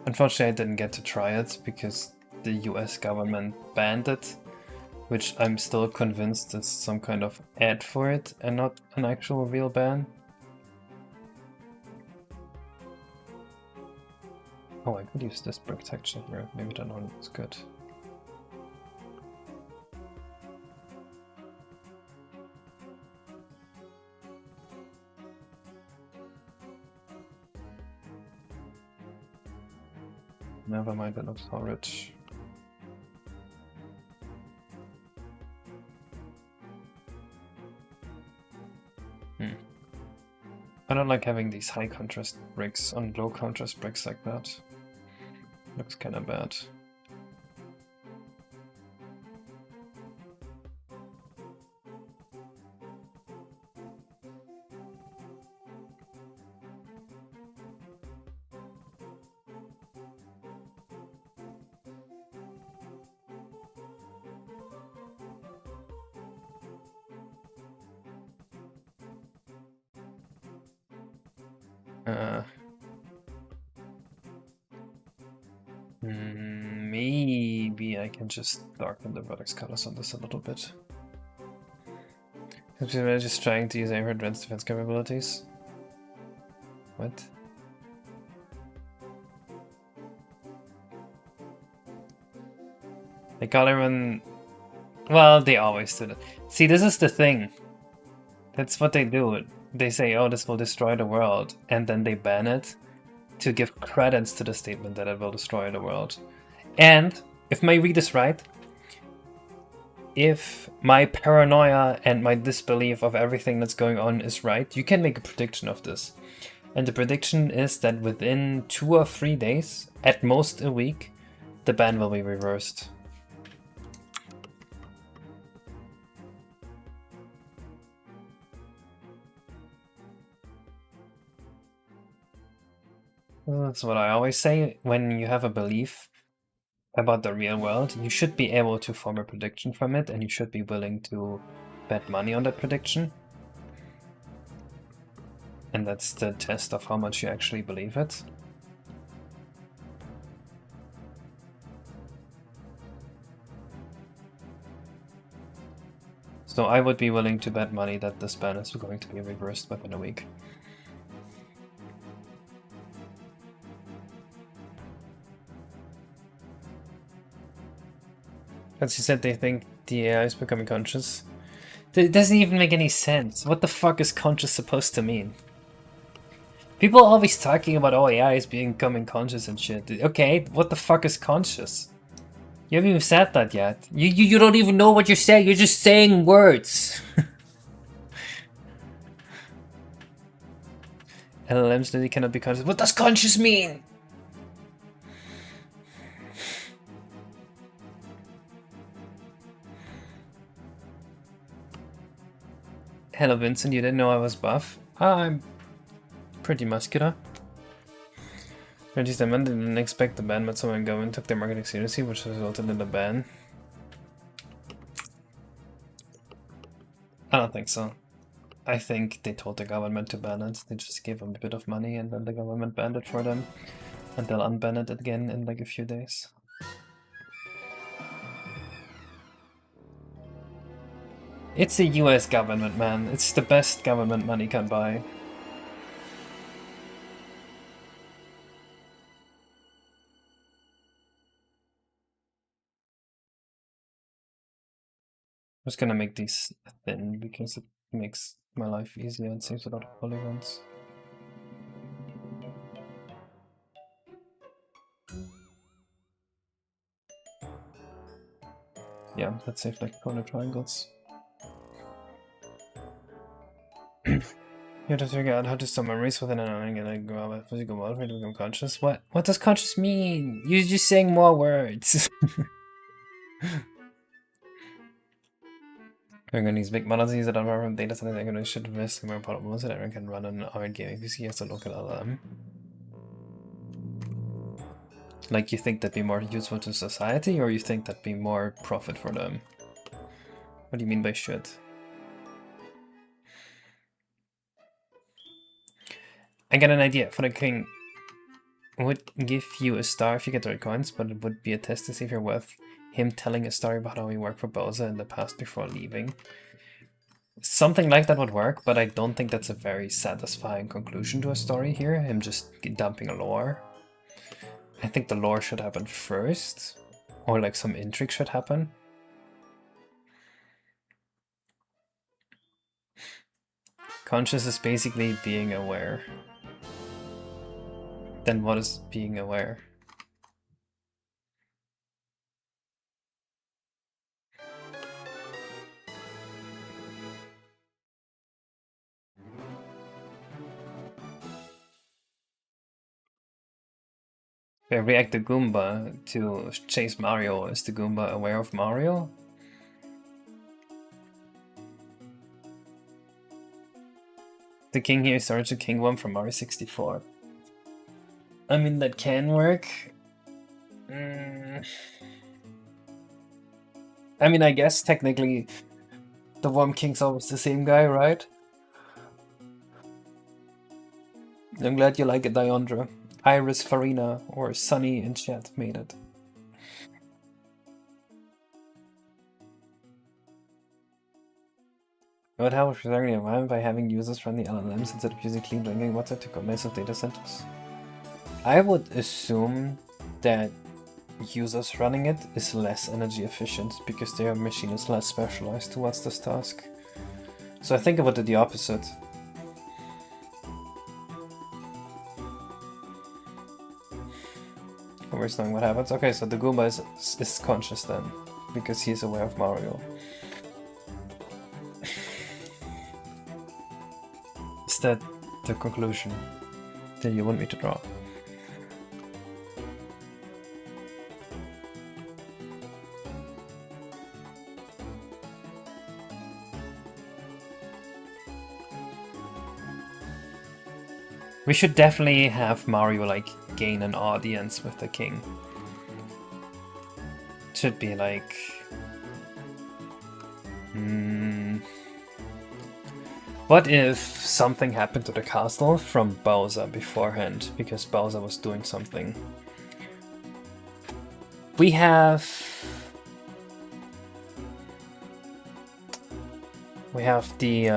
Unfortunately, I didn't get to try it because the US government banned it, which I'm still convinced is some kind of ad for it and not an actual real ban. Oh, I could use this brick texture here. Maybe that one was good. Never mind, that looks horrid. I don't like having these high contrast bricks on low contrast bricks like that. Looks kinda bad. Maybe I can just darken the vertex colors on this a little bit. I'm just trying to use Air Advanced defense capabilities. What? They call everyone... Well, they always do that. See, this is the thing. That's what they do. They say, oh, this will destroy the world, and then they ban it to give credence to the statement that it will destroy the world. And, if my read is right, if my paranoia and my disbelief of everything that's going on is right, you can make a prediction of this. And the prediction is that within 2 or 3 days, at most a week, the ban will be reversed. That's what I always say. When you have a belief about the real world, you should be able to form a prediction from it, and you should be willing to bet money on that prediction. And that's the test of how much you actually believe it. So I would be willing to bet money that this ban is going to be reversed within a week. As you said, they think the AI is becoming conscious. It doesn't even make any sense. What the fuck is conscious supposed to mean? People are always talking about, oh, AI is becoming conscious and shit. Okay, what the fuck is conscious? You haven't even said that yet. You don't even know what you're saying. You're just saying words. LLMs literally cannot be conscious. What does conscious mean? Hello Vincent, you didn't know I was buff? I'm pretty muscular. Reggie Stemman didn't expect the ban, but someone government took their marketing seriously, which resulted in the ban. I don't think so. I think they told the government to ban it. They just gave them a bit of money and then the government banned it for them. And they'll unban it again in like a few days. It's the US government, man. It's the best government money can buy. I'm just gonna make these thin because it makes my life easier and saves a lot of polygons. Yeah, let's save like corner triangles. You have to figure out how to store memories within an hour and like go out with physical world to become conscious. What does conscious mean? You're just saying more words. We're gonna use big models that are from data centers. I'm gonna should risk more portable so that everyone can run an RNG gaming PC as a local LLM. Like, you think that'd be more useful to society, or you think that'd be more profit for them? What do you mean by should? I got an idea for the king. Would give you a star if you get the right coins, but it would be a test to see if you're worth him telling a story about how he worked for Bowser in the past before leaving. Something like that would work, but I don't think that's a very satisfying conclusion to a story here, him just dumping a lore. I think the lore should happen first, or like some intrigue should happen. Conscious is basically being aware. Then what is being aware? If I react the Goomba to chase Mario, is the Goomba aware of Mario? The king here is Origin King 1 from Mario 64. I mean, that can work. I mean, I guess technically the Worm King's always the same guy, right? I'm glad you like it, Diondra. Iris Farina or Sunny in chat made it. It would help preserving the environment by having users run the LLMs instead of using clean drinking water to cook massive data centers. I would assume that users running it is less energy efficient because their machine is less specialized towards this task. So I think I would do the opposite. Where's knowing what happens? Okay, so the Goomba is conscious then, because he's aware of Mario. Is that the conclusion that you want me to draw? We should definitely have Mario like gain an audience with the king. Should be like... What if something happened to the castle from Bowser beforehand, because Bowser was doing something? We have the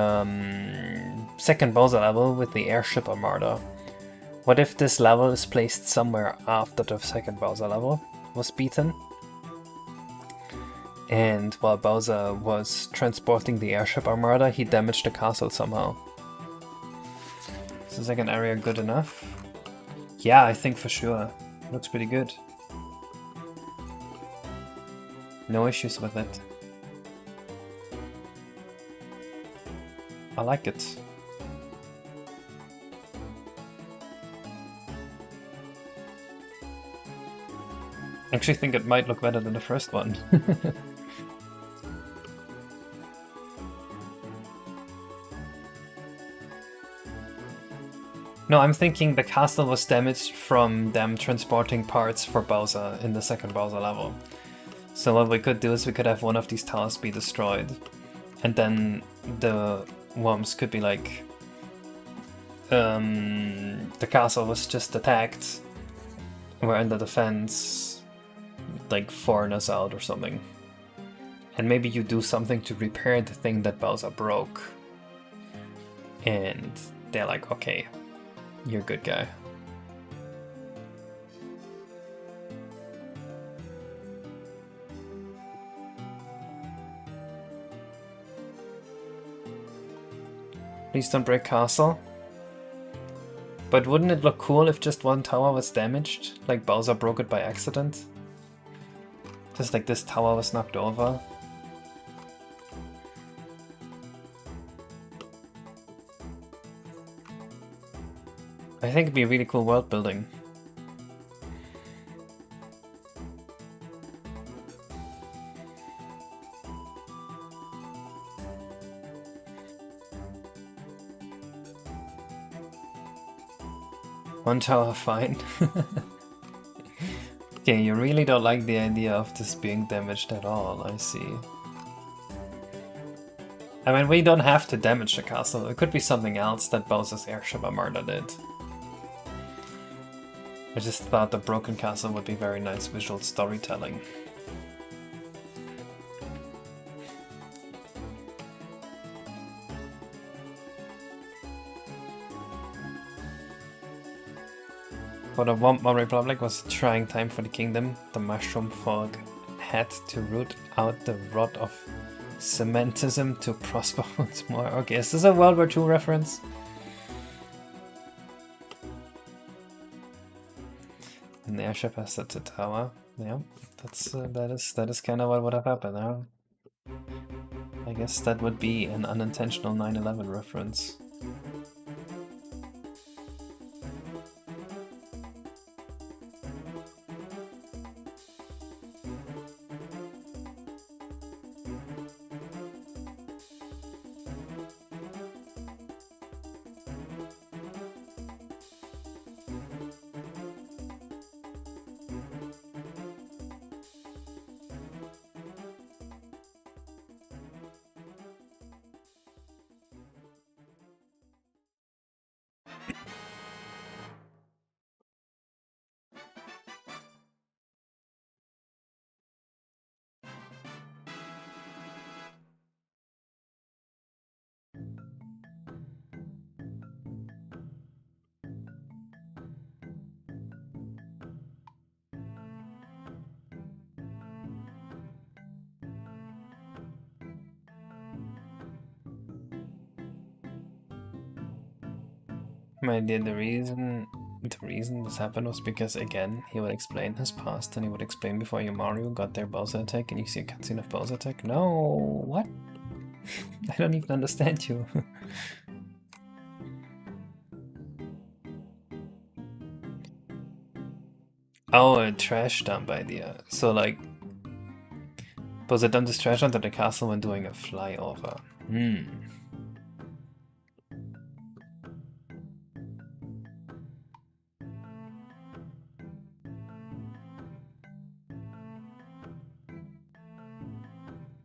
second Bowser level with the airship armada. What if this level is placed somewhere after the second Bowser level was beaten? And while Bowser was transporting the airship armada, he damaged the castle somehow. Is the second area good enough? Yeah, I think for sure. Looks pretty good. No issues with it. I like it. I actually think it might look better than the first one. No, I'm thinking the castle was damaged from them transporting parts for Bowser in the second Bowser level. So what we could do is we could have one of these towers be destroyed, and then the worms could be like, the castle was just attacked, we're under defense, like foreigners out or something. And maybe you do something to repair the thing that Bowser broke. And they're like, okay, you're a good guy. Please don't break castle. But wouldn't it look cool if just one tower was damaged? Like Bowser broke it by accident? Just like this tower was knocked over? I think it'd be really cool world building. One tower, fine. Okay, you really don't like the idea of this being damaged at all, I see. I mean, we don't have to damage the castle, it could be something else that Bowser's airship armada did. I just thought the broken castle would be very nice visual storytelling. For the Womp Republic was a trying time for the kingdom. The mushroom fog had to root out the rot of cementism to prosper once more. Okay, is this a World War II reference? And the airship has set a tower. Yeah, that is kind of what would have happened. Huh? I guess that would be an unintentional 9/11 reference. My dear, the reason this happened was because, again, he would explain his past and he would explain before you Mario got their Bowser attack and you see a cutscene of Bowser attack. No, what? I don't even understand you. Oh, a trash dump idea. So like, Bowser dumped his trash onto the castle when doing a flyover.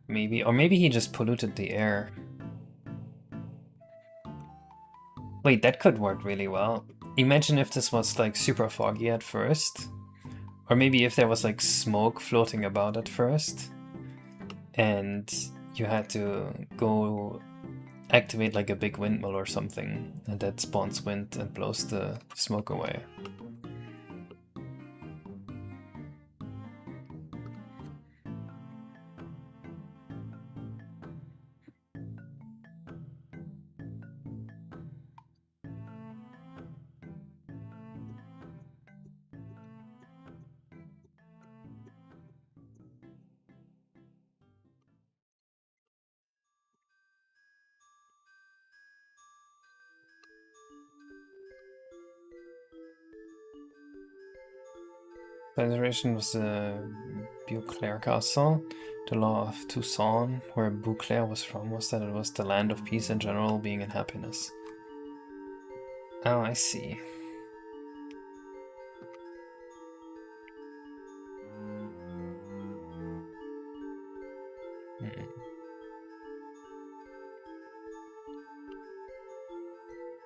Maybe, or maybe he just polluted the air. Wait, that could work really well. Imagine if this was like super foggy at first. Or maybe if there was like smoke floating about at first. And you had to go activate like a big windmill or something. And that spawns wind and blows the smoke away. Federation was the Beauclair Castle. The law of Toussaint, where Beauclair was from, was that it was the land of peace and general being and happiness. Oh, I see.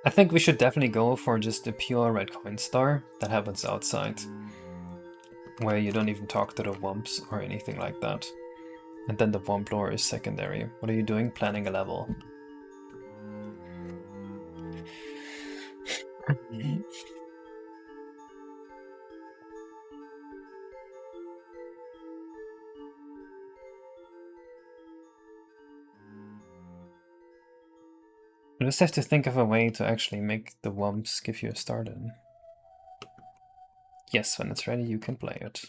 I think we should definitely go for just a pure red coin star that happens outside, where you don't even talk to the Wumps or anything like that. And then the Wump lore is secondary. What are you doing? Planning a level. You just have to think of a way to actually make the Wumps give you a start in. Yes, when it's ready, you can play it.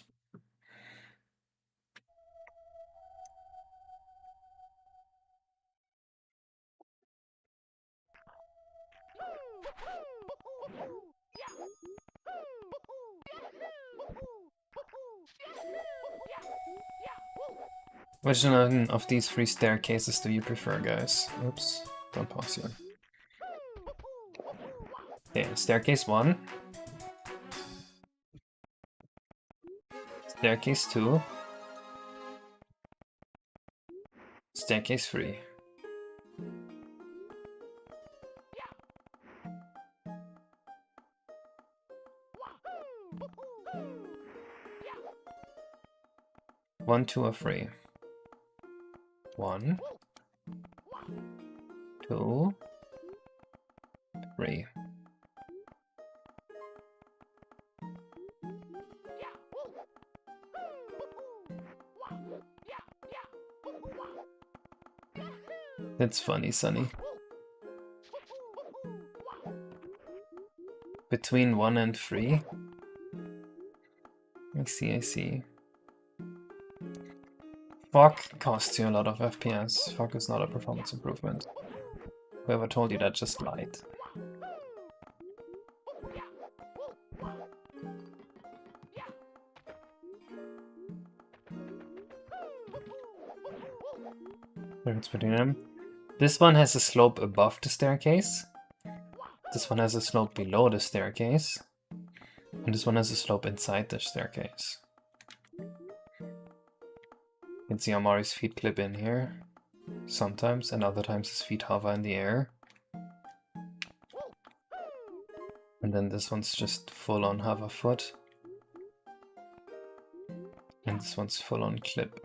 Which one of these three staircases do you prefer, guys? Oops, don't pause here. Yeah, staircase 1. Staircase 2. Staircase 3. One, 2, or 3. 1, 2, 3. That's funny, Sunny. Between 1 and 3? I see, I see. Fog costs you a lot of FPS. Fog is not a performance improvement. Whoever told you that just lied. Difference between them. This one has a slope above the staircase. This one has a slope below the staircase. And this one has a slope inside the staircase. You can see Amari's feet clip in here sometimes, and other times his feet hover in the air. And then this one's just full on hover foot. And this one's full on clip.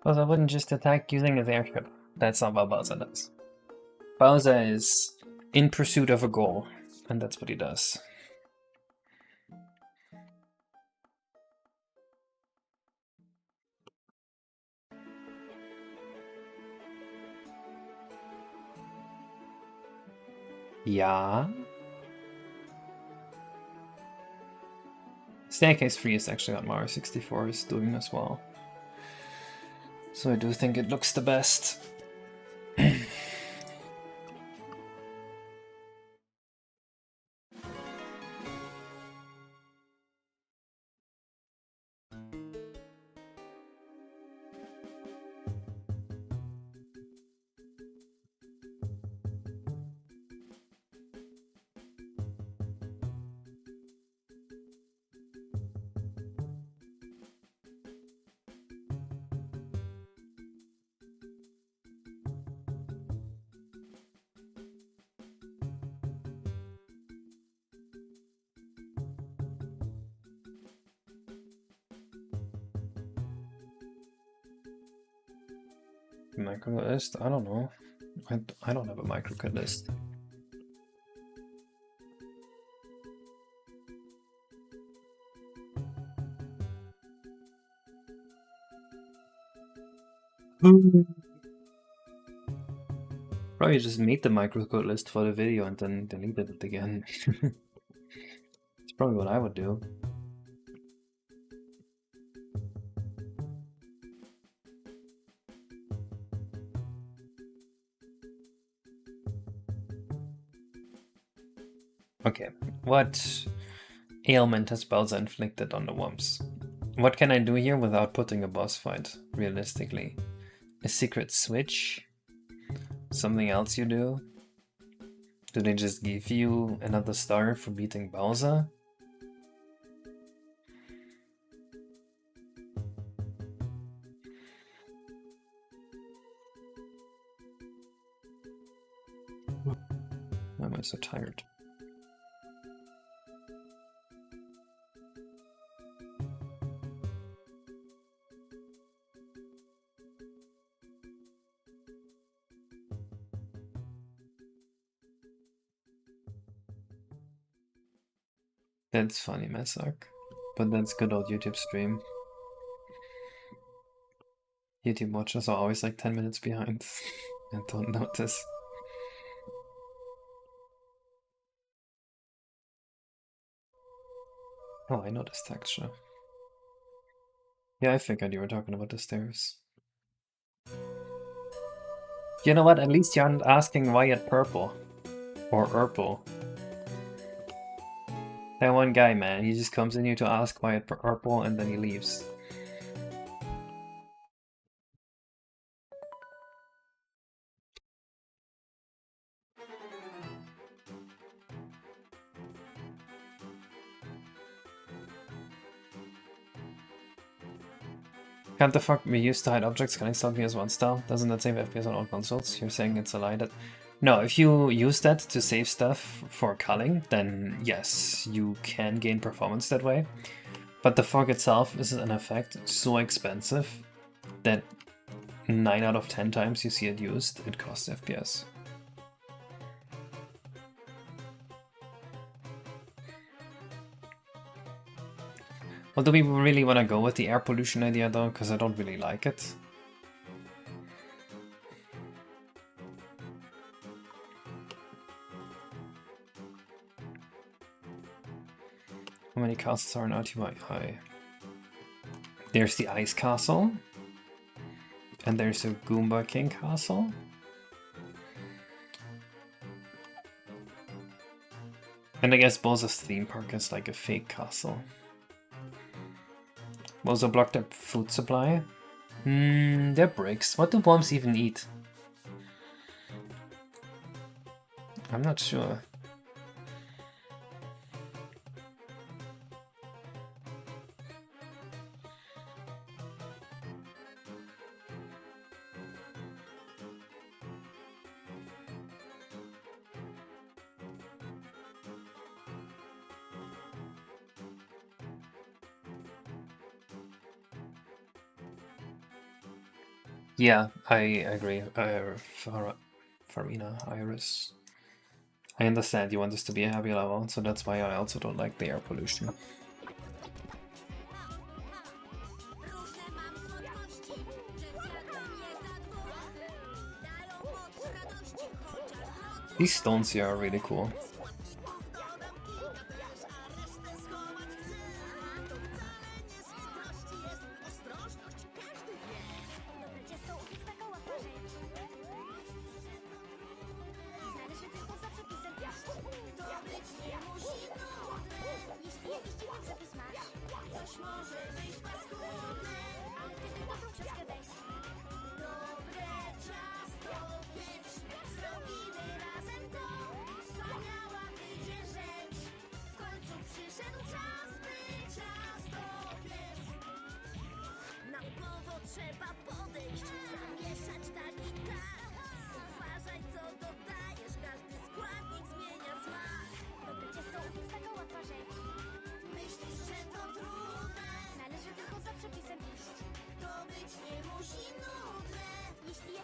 Bowser wouldn't just attack using his airship. That's not what Bowser does. Bowser is in pursuit of a goal, and that's what he does. Yeah. Staircase 3 is actually what Mario 64 is doing as well. So I do think it looks the best. Micro list? I don't know. I don't have a micro list. Probably just made the microcode list for the video and then deleted it again. It's probably what I would do. Okay, what ailment has Bowser inflicted on the Wumps? What can I do here without putting a boss fight, realistically? A secret switch? Something else you do? Do they just give you another star for beating Bowser? Why am I so tired? That's funny, Masak. But that's good old YouTube stream. YouTube watchers are always like 10 minutes behind and don't notice. Oh, I know this texture. Yeah, I figured you were talking about the stairs. You know what? At least you aren't asking why at purple. Or purple. That one guy, man, he just comes in here to ask why at purple and then he leaves. Can't the fuck be used to hide objects? Can I install PS1 style? Doesn't that save FPS on all consoles? You're saying it's a lie that... No, if you use that to save stuff for culling, then yes, you can gain performance that way. But the fog itself is an effect so expensive that 9 out of 10 times you see it used, it costs FPS. Well, do we really want to go with the air pollution idea though? Because I don't really like it. How many castles are in RTY? There's the Ice Castle. And there's a Goomba King Castle. And I guess Bowser's theme park is like a fake castle. Bowser blocked their food supply. They're bricks. What do bombs even eat? I'm not sure. Yeah, I agree. Farina, Iris. I understand you want this to be a heavy level, so that's why I also don't like the air pollution. These stones here are really cool.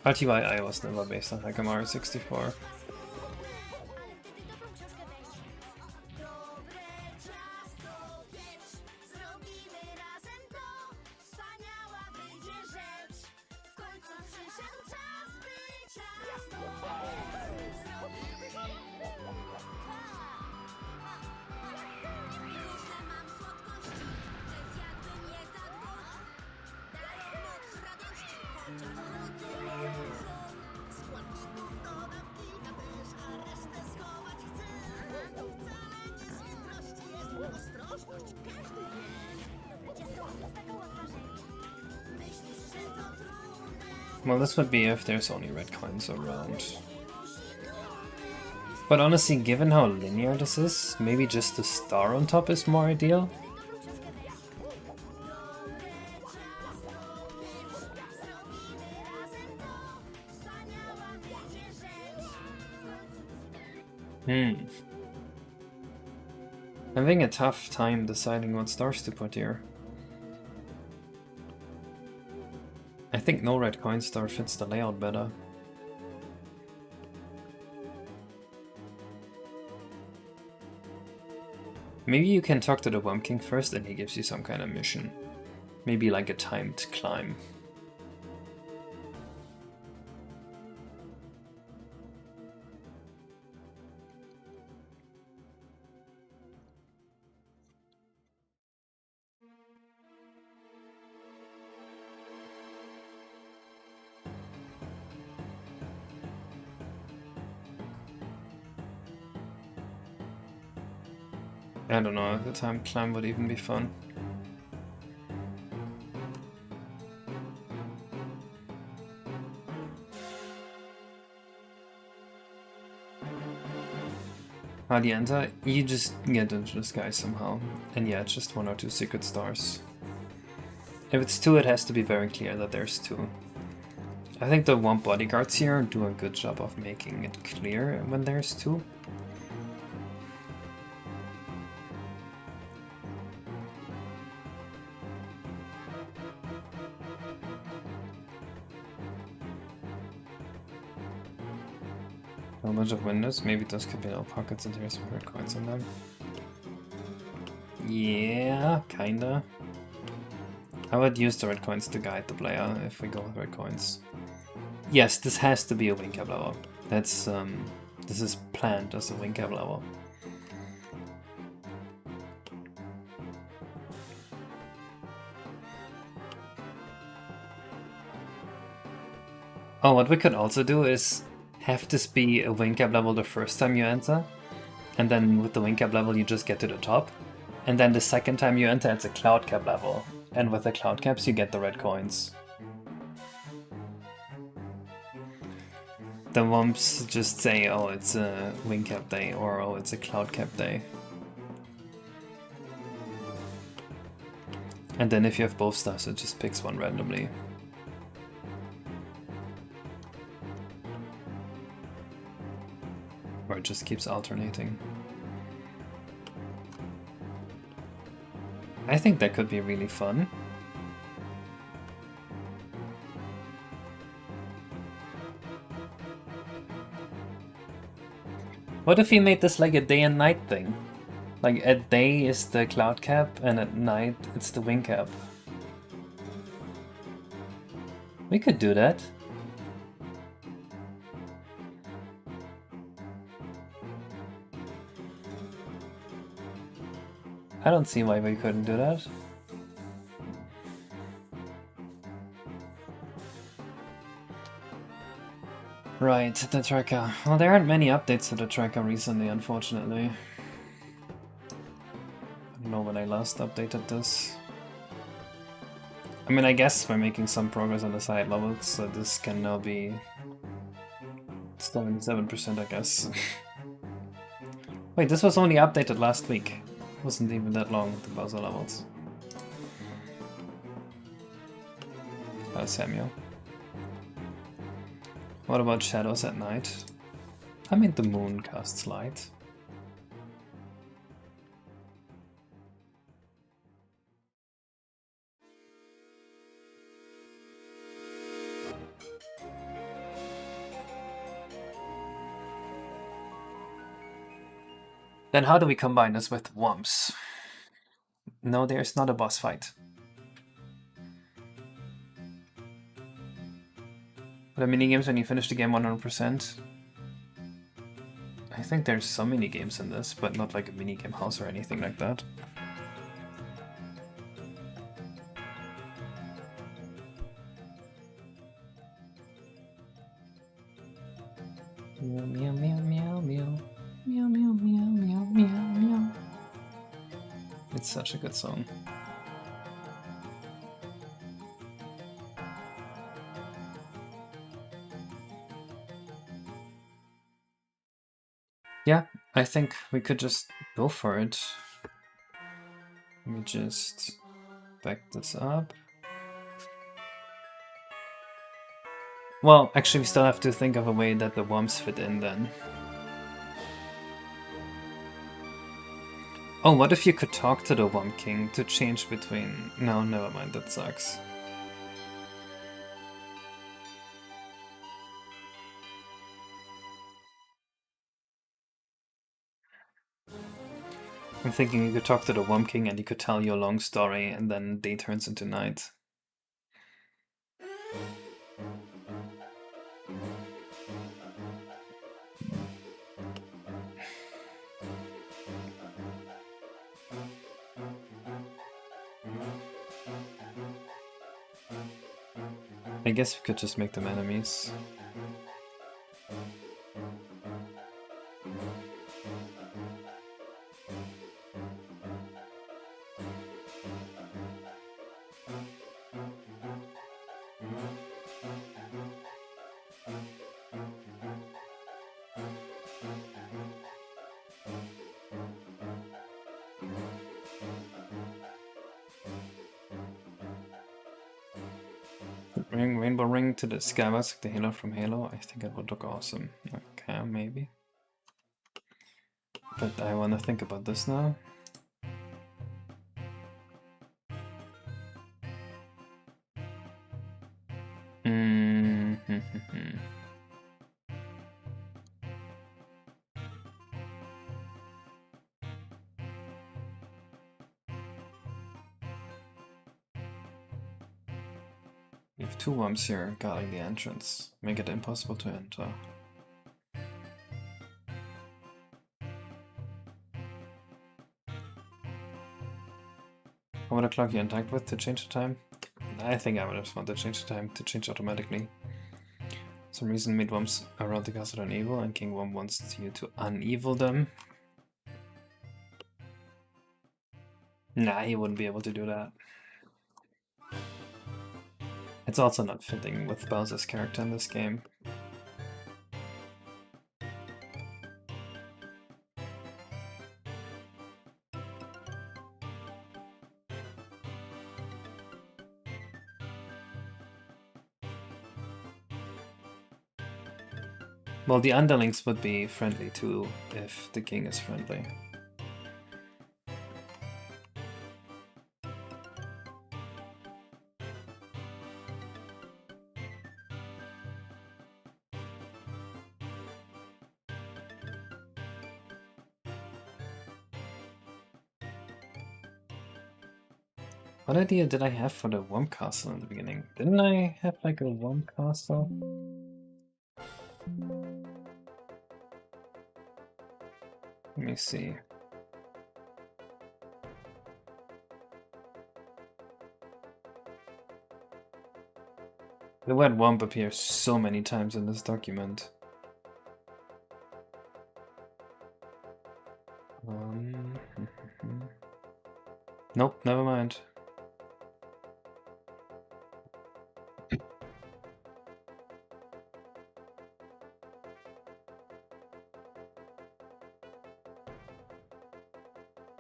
RTYI was never based on Hyakamaru 64. Well, this would be if there's only red coins around. But honestly, given how linear this is, maybe just the star on top is more ideal. Having a tough time deciding what stars to put here. I think no red coin star fits the layout better. Maybe you can talk to the Worm King first and he gives you some kind of mission. Maybe like a timed climb. I don't know if the timed climb would even be fun. How do you enter? You just get into the sky somehow. And yeah, it's just 1 or 2 secret stars. If it's 2, it has to be very clear that there's 2. I think the Womp bodyguards here do a good job of making it clear when there's 2. A bunch of windows, maybe those could be little pockets and there's some red coins on them. Yeah, kinda. I would use the red coins to guide the player if we go with red coins. Yes, this has to be a wing cap level. That's this is planned as a wing cap level. Oh, what we could also do is have this be a wing cap level the first time you enter, and then with the wing cap level you just get to the top, and then the second time you enter it's a cloud cap level, and with the cloud caps you get the red coins. The Wumps just say, oh, it's a wing cap day, or oh, it's a cloud cap day. And then if you have both stars, it just picks one randomly. Or it just keeps alternating. I think that could be really fun. What if he made this like a day and night thing? Like at day is the cloud cap and at night it's the wing cap. We could do that. I don't see why we couldn't do that. Right, the tracker. Well, there aren't many updates to the tracker recently, unfortunately. I don't know when I last updated this. I mean, I guess we're making some progress on the side levels, so this can now be 77%, I guess. Wait, this was only updated last week. It wasn't even that long, the Bowser levels. Samuel. What about shadows at night? I mean, the moon casts light. Then how do we combine this with Wumps? No, there's not a boss fight. Are there minigames when you finish the game 100%? I think there's some minigames in this, but not like a minigame house or anything like that. Meow meow meow meow meow meow meow meow meow meow meow. It's such a good song. Yeah, I think we could just go for it. Let me just back this up. Well, actually, we still have to think of a way that the Wumps fit in then. Oh, what if you could talk to the Wump King to change between... No, never mind, that sucks. I'm thinking you could talk to the Wump King and you could tell your long story and then day turns into night. I guess we could just make them enemies. Rainbow Ring to the Skyward, like the Halo from Halo. I think it would look awesome. Okay, maybe. But I want to think about this now. We have two Wumps here guarding the entrance. Make it impossible to enter. What o'clock you interact with to change the time? I think I would just want to change the time to change automatically. Some reason made Wumps around the castle are evil and King Wump wants you to unevil them. Nah, he wouldn't be able to do that. It's also not fitting with Bowser's character in this game. Well, the underlings would be friendly too, if the king is friendly. What idea did I have for the Worm Castle in the beginning? Didn't I have like a Worm Castle? Let me see. The word womp appears so many times in this document. Nope, never mind.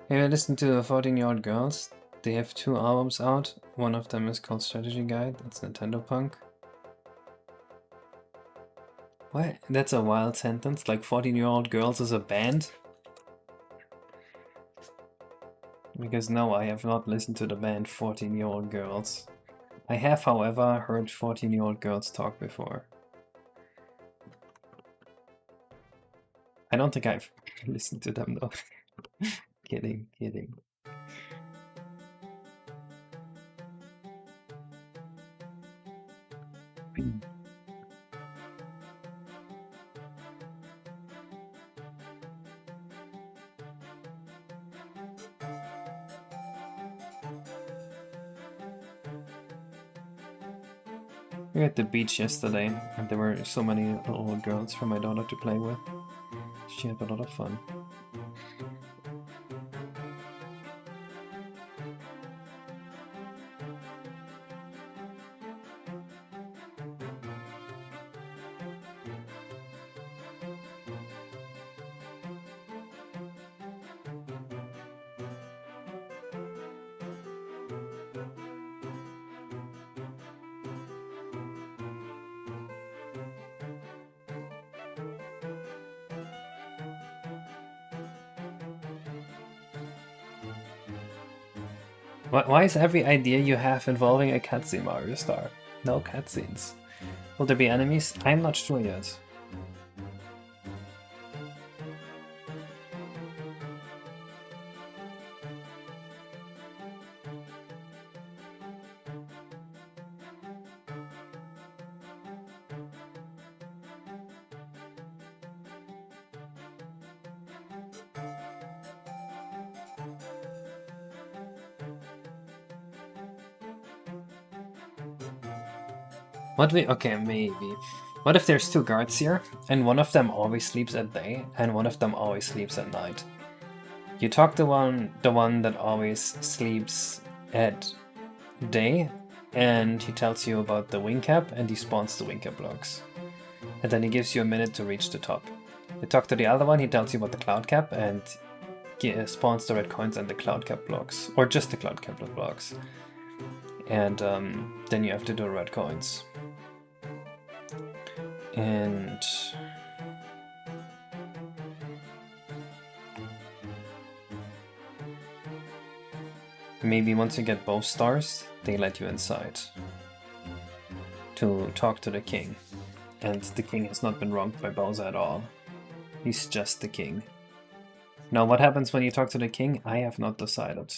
Hey, I listened to 14-Year-Old Girls. They have 2 albums out. One of them is called Strategy Guide. It's Nintendo Punk. What? That's a wild sentence. Like 14-Year-Old Girls is a band? Because no, I have not listened to the band 14-Year-Old Girls. I have, however, heard 14-Year-Old Girls talk before. I don't think I've listened to them though. Kidding, kidding. We were at the beach yesterday, and there were so many little girls for my daughter to play with. She had a lot of fun. Why is every idea you have involving a cutscene, Mario Star? No cutscenes. Will there be enemies? I'm not sure yet. Okay, maybe. What if there's 2 guards here, and one of them always sleeps at day, and one of them always sleeps at night? You talk to the one that always sleeps at day, and he tells you about the wing cap, and he spawns the wing cap blocks. And then he gives you a minute to reach the top. You talk to the other one, he tells you about the cloud cap, and spawns the red coins and the cloud cap blocks, or just the cloud cap blocks. And then you have to do red coins. And maybe once you get both stars, they let you inside to talk to the king. And the king has not been wronged by Bowser at all. He's just the king. Now, what happens when you talk to the king? I have not decided.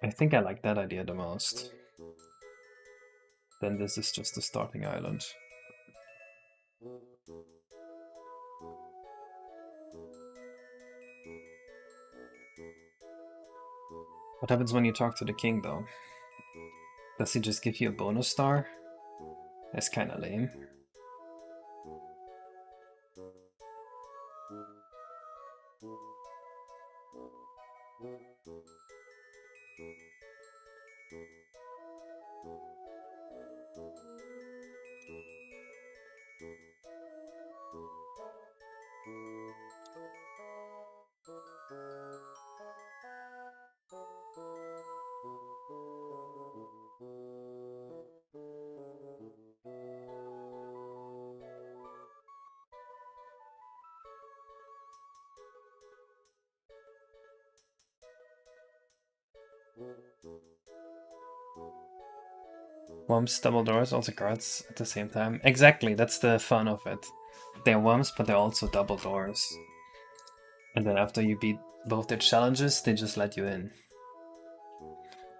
I think I like that idea the most. Then this is just the starting island. What happens when you talk to the king, though? Does he just give you a bonus star? That's kinda lame. Worms, double doors, also guards at the same time. Exactly, that's the fun of it. They're worms, but they're also double doors. And then after you beat both the challenges, they just let you in.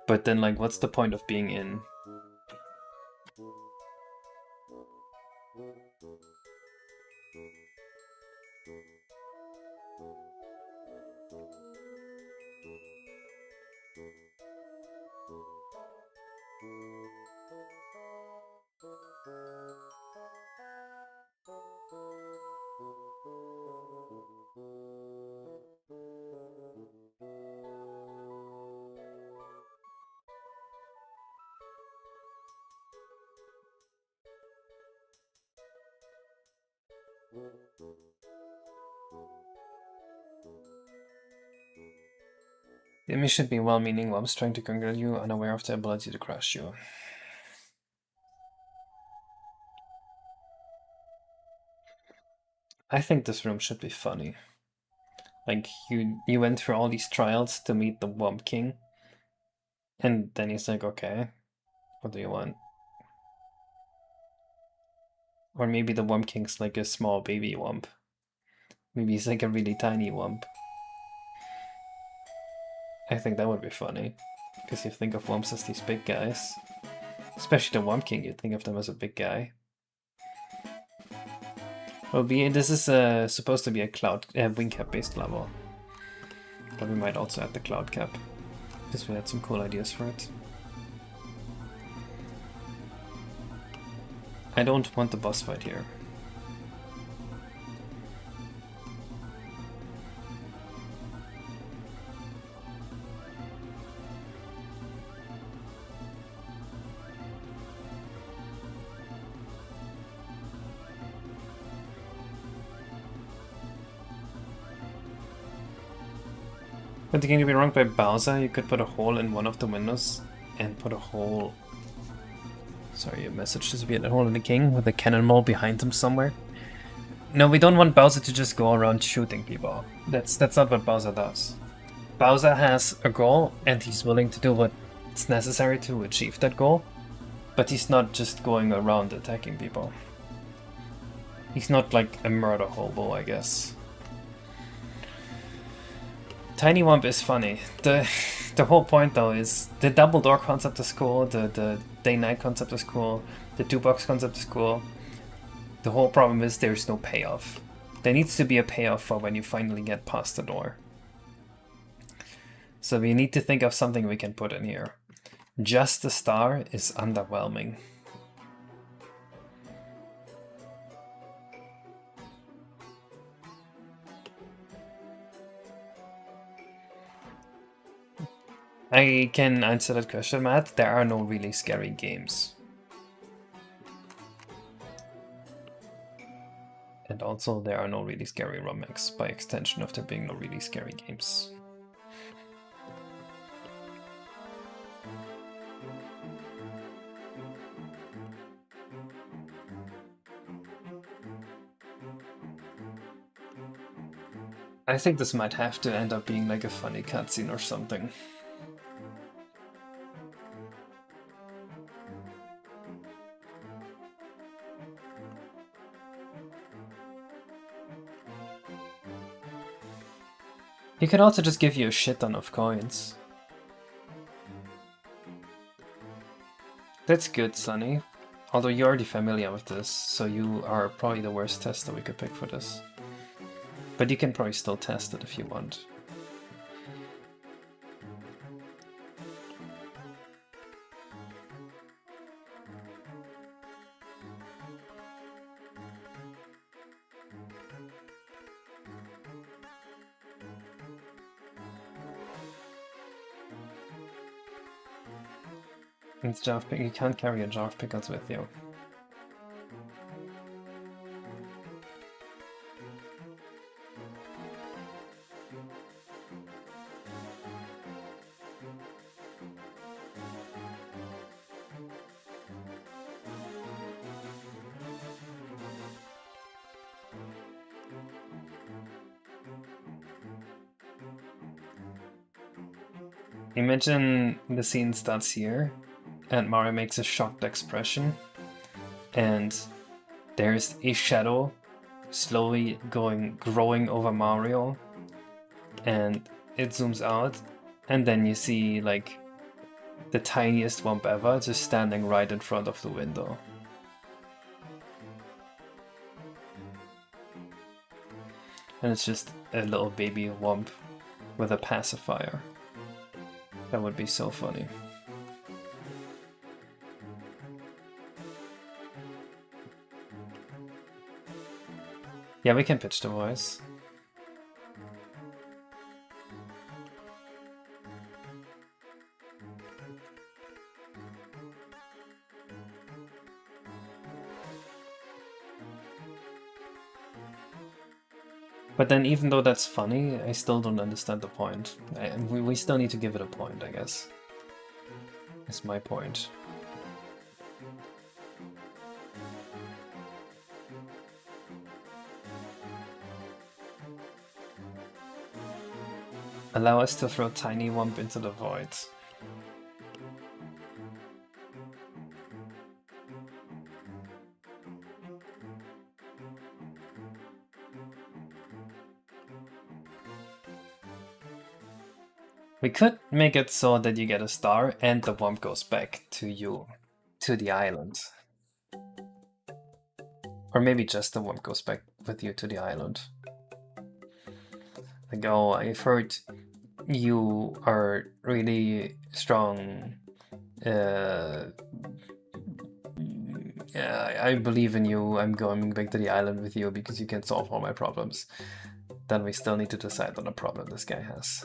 But then, like, what's the point of being in? The enemy should be well-meaning whilst trying to conquer you, unaware of the ability to crush you. I think this room should be funny. Like, you went through all these trials to meet the Wump King, and then he's like, okay, what do you want? Or maybe the Wump King's like a small baby Wump. Maybe he's like a really tiny Wump. I think that would be funny, because you think of Wumps as these big guys. Especially the Wump King, you'd think of them as a big guy. Well, this is supposed to be a wing cap based level. But we might also add the cloud cap, because we had some cool ideas for it. I don't want the boss fight here. But can you be wronged by Bowser? You could put a hole in one of the windows and put a hole... Sorry, your message disappeared. A hole in the king with a cannonball behind him somewhere. No, we don't want Bowser to just go around shooting people. That's not what Bowser does. Bowser has a goal and he's willing to do what's necessary to achieve that goal. But he's not just going around attacking people. He's not like a murder hobo, I guess. Tiny Wump is funny. The whole point though is the double door concept is cool, the day-night concept is cool, the 2-box concept is cool. The whole problem is there's no payoff. There needs to be a payoff for when you finally get past the door. So we need to think of something we can put in here. Just the star is underwhelming. I can answer that question, Matt. There are no really scary games. And also, there are no really scary remakes, by extension of there being no really scary games. I think this might have to end up being like a funny cutscene or something. He could also just give you a shit ton of coins. That's good, Sonny. Although you're already familiar with this, so you are probably the worst tester we could pick for this. But you can probably still test it if you want. It's jar of you can't carry a jar of pickles with you. Imagine the scene starts here, and Mario makes a shocked expression, and there's a shadow slowly growing over Mario, and it zooms out, and then you see like the tiniest Wump ever just standing right in front of the window. And it's just a little baby Wump with a pacifier. That would be so funny. Yeah, we can pitch the voice. But then even though that's funny, I still don't understand the point. We still need to give it a point, I guess. That's my point. Allow us to throw Tiny Wump into the void. We could make it so that you get a star and the Wump goes back to you, to the island. Or maybe just the Wump goes back with you to the island. Like, oh, I've heard you are really strong. Yeah, I believe in you. I'm going back to the island with you because you can solve all my problems. Then we still need to decide on a problem this guy has.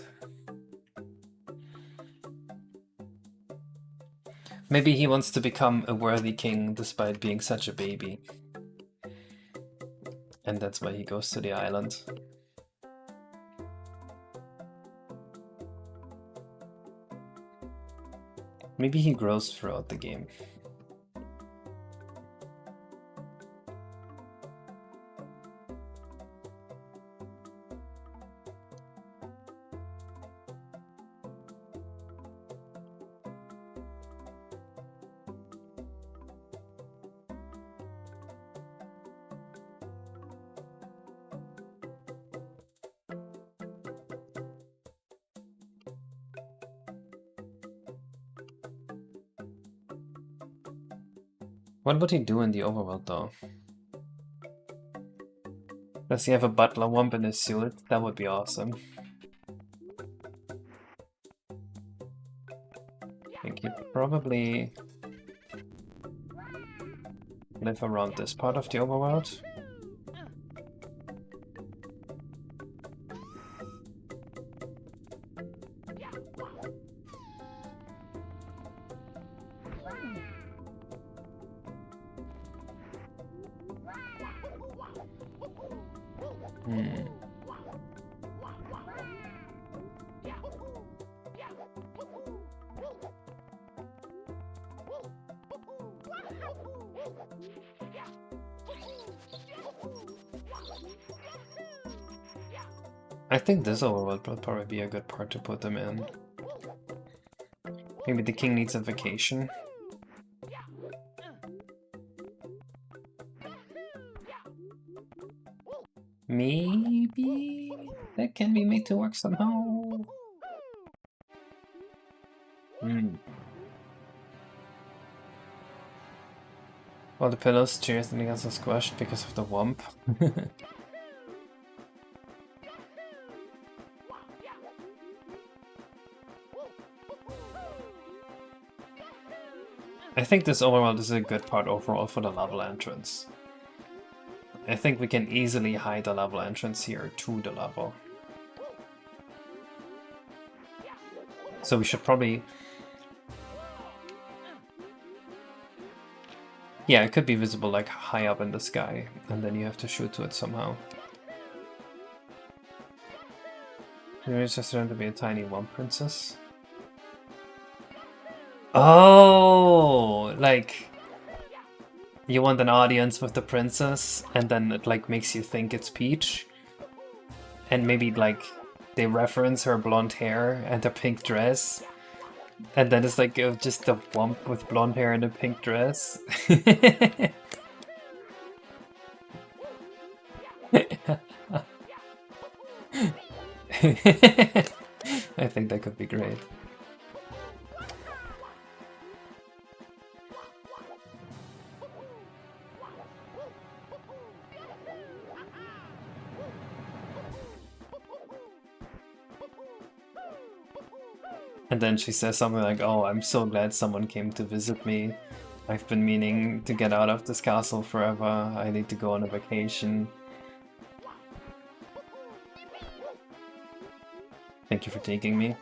Maybe he wants to become a worthy king despite being such a baby. And that's why he goes to the island. Maybe he grows throughout the game. What would he do in the overworld though? Does he have a butler Wump in his suit? That would be awesome. I think he'd probably live around this part of the overworld. I think this overworld will probably be a good part to put them in. Maybe the king needs a vacation. Maybe that can be made to work somehow. Well, the pillows, chairs, and things are squashed because of the Wump. I think this overworld is a good part overall for the level entrance. I think we can easily hide a level entrance here to the level. So we should probably... Yeah, it could be visible like high up in the sky, and then you have to shoot to it somehow. It's just going to be a tiny Wump princess. Oh, like you want an audience with the princess, and then it like makes you think it's Peach, and maybe like they reference her blonde hair and her pink dress, and then it's like just a Wump with blonde hair and a pink dress. I think that could be great. And then she says something like, "Oh, I'm so glad someone came to visit me. I've been meaning to get out of this castle forever. I need to go on a vacation. Thank you for taking me."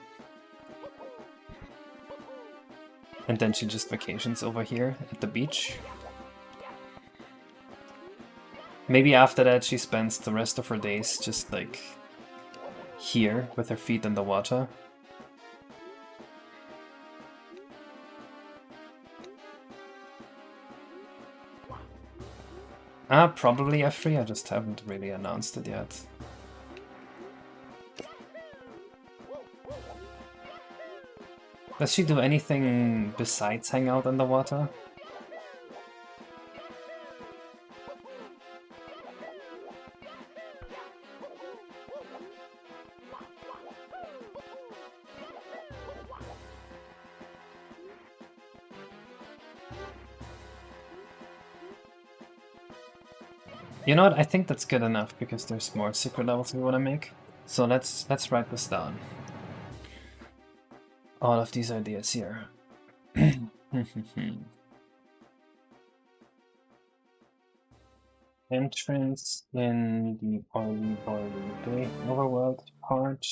And then she just vacations over here at the beach. Maybe after that she spends the rest of her days just like here with her feet in the water. Probably F3, I just haven't really announced it yet. Does she do anything besides hang out in the water? You know what? I think that's good enough because there's more secret levels we want to make. So let's write this down. All of these ideas here. Entrance in the oily day overworld part.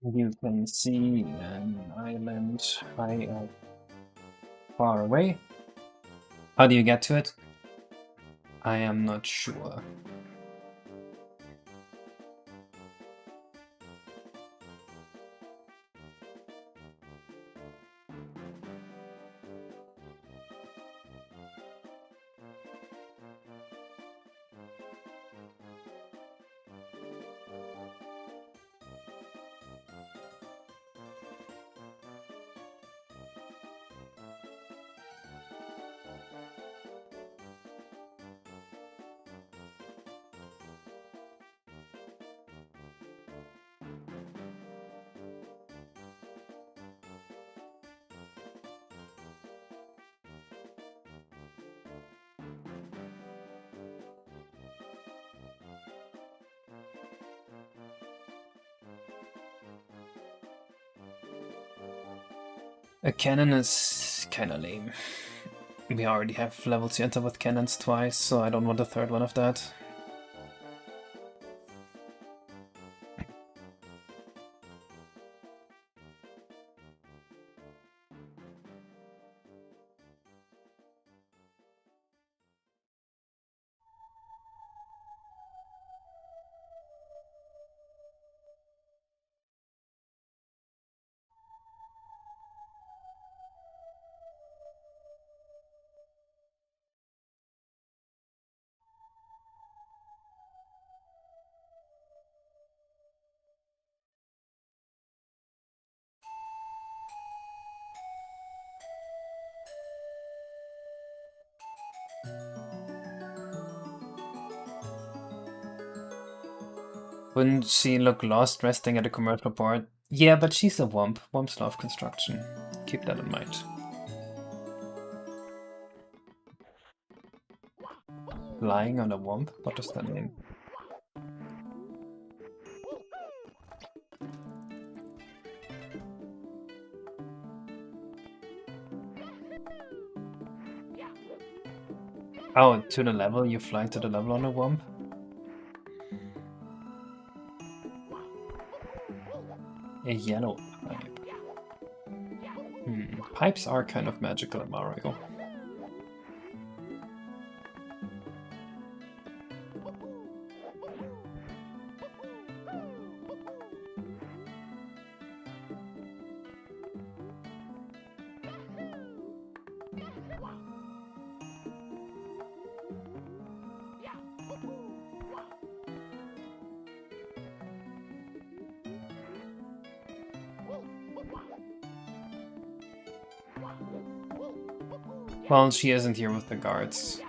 You can see an island high up far away. How do you get to it? I am not sure. A cannon is kinda lame. We already have levels to enter with cannons twice, so I don't want a third one of that. Wouldn't she look lost resting at a commercial port? Yeah, but she's a womp. Womps love construction. Keep that in mind. Lying on a womp? What does that mean? Oh, to the level? You fly to the level on a womp? A yellow pipe. Pipes are kind of magical in Mario. Well, she isn't here with the guards.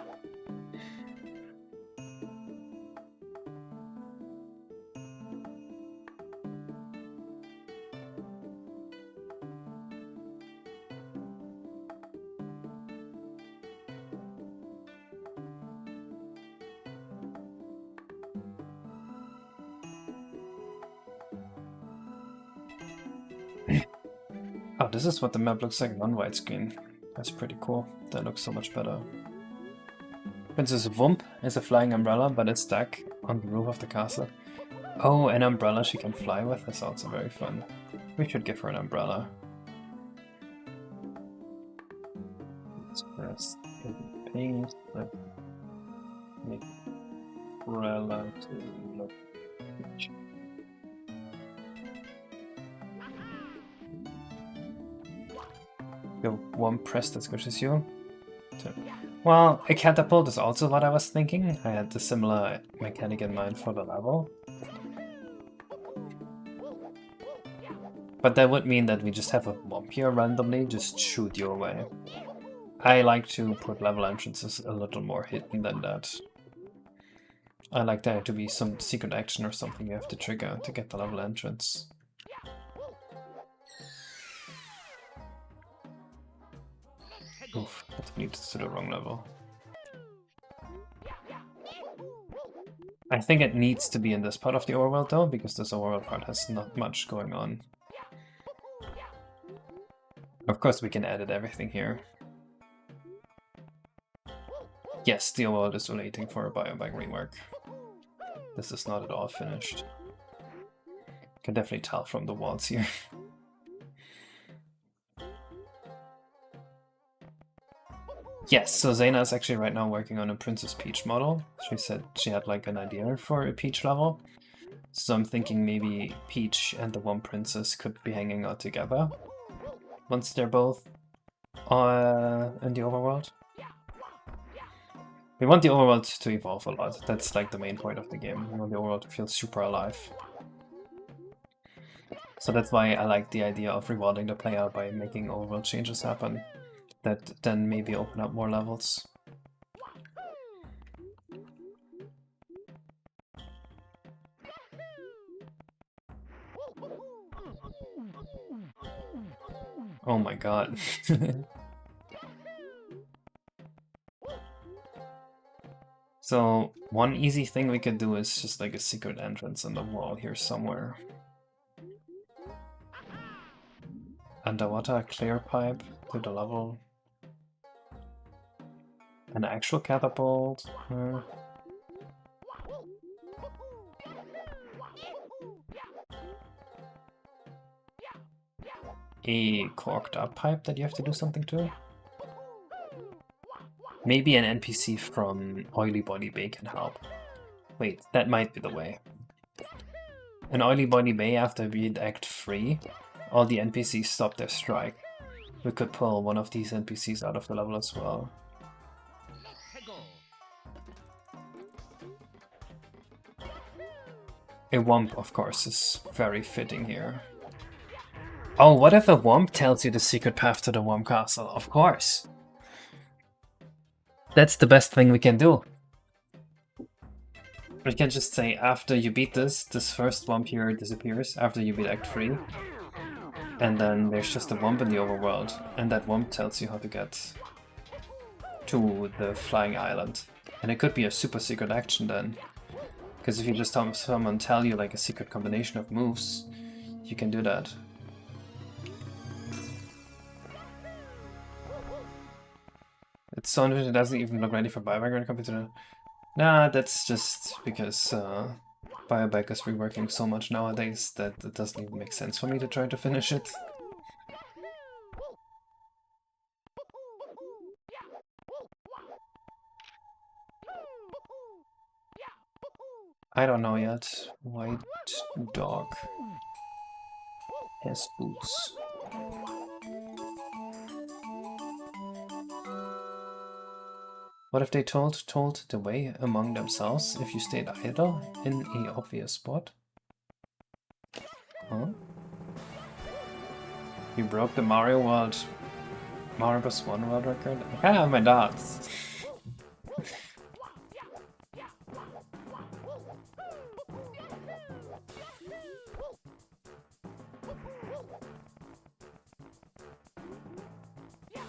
this is what the map looks like non-widescreen. That's pretty cool. That looks so much better. Princess Wump is a flying umbrella, but it's stuck on the roof of the castle. Oh, an umbrella she can fly with is also very fun. We should give her an umbrella. Let's press paste the umbrella to look. The one press that squishes you. Well, a catapult is also what I was thinking. I had the similar mechanic in mind for the level. But that would mean that we just have a mob here randomly just shoot you away. I like to put level entrances a little more hidden than that. I like there to be some secret action or something you have to trigger to get the level entrance. Oof, that leads to the wrong level. I think it needs to be in this part of the overworld though, because this overworld part has not much going on. Of course we can edit everything here. Yes, the overworld is waiting for a biobag rework. This is not at all finished. You can definitely tell from the walls here. Yes, so Zaina is actually right now working on a Princess Peach model. She said she had like an idea for a Peach level. So I'm thinking maybe Peach and the one princess could be hanging out together once they're both in the overworld. We want the overworld to evolve a lot. That's like the main point of the game. We want the overworld to feel super alive. So that's why I like the idea of rewarding the player by making overworld changes happen that then maybe open up more levels. Oh my god. So one easy thing we could do is just like a secret entrance in the wall here somewhere. Underwater clear pipe to the level. An actual catapult. A corked up pipe that you have to do something to. Maybe an NPC from Oily Body Bay can help. Wait, that might be the way. In Oily Body Bay, after we beat Act 3, all the NPCs stop their strike. We could pull one of these NPCs out of the level as well. A Wump, of course, is very fitting here. Oh, what if a Wump tells you the secret path to the Wump Castle? Of course! That's the best thing we can do. We can just say, after you beat this first Wump here disappears, after you beat Act 3. And then there's just a Wump in the overworld, and that Wump tells you how to get to the flying island. And it could be a super secret action then. Because if you just have someone tell you like a secret combination of moves, you can do that. It's so interesting, it doesn't even look ready for buyback when it comes to the... Nah, that's just because buyback is reworking so much nowadays that it doesn't even make sense for me to try to finish it. I don't know yet. White dog has boots. What if they told the way among themselves if you stayed idle in an obvious spot? Huh? You broke the Mario Bros. 1 world record? I kinda have my doubts.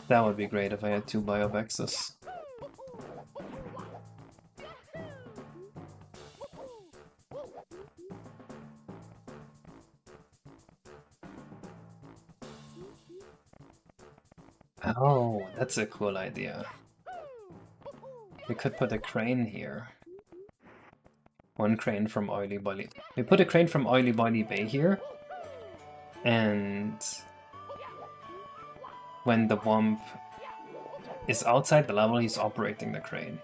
That would be great if I had 2 Biobaxes. Oh, that's a cool idea. We could put a crane here. One crane from Oily Boily. We put a crane from Oily Boily Bay here. And when the Womp is outside the level, he's operating the crane.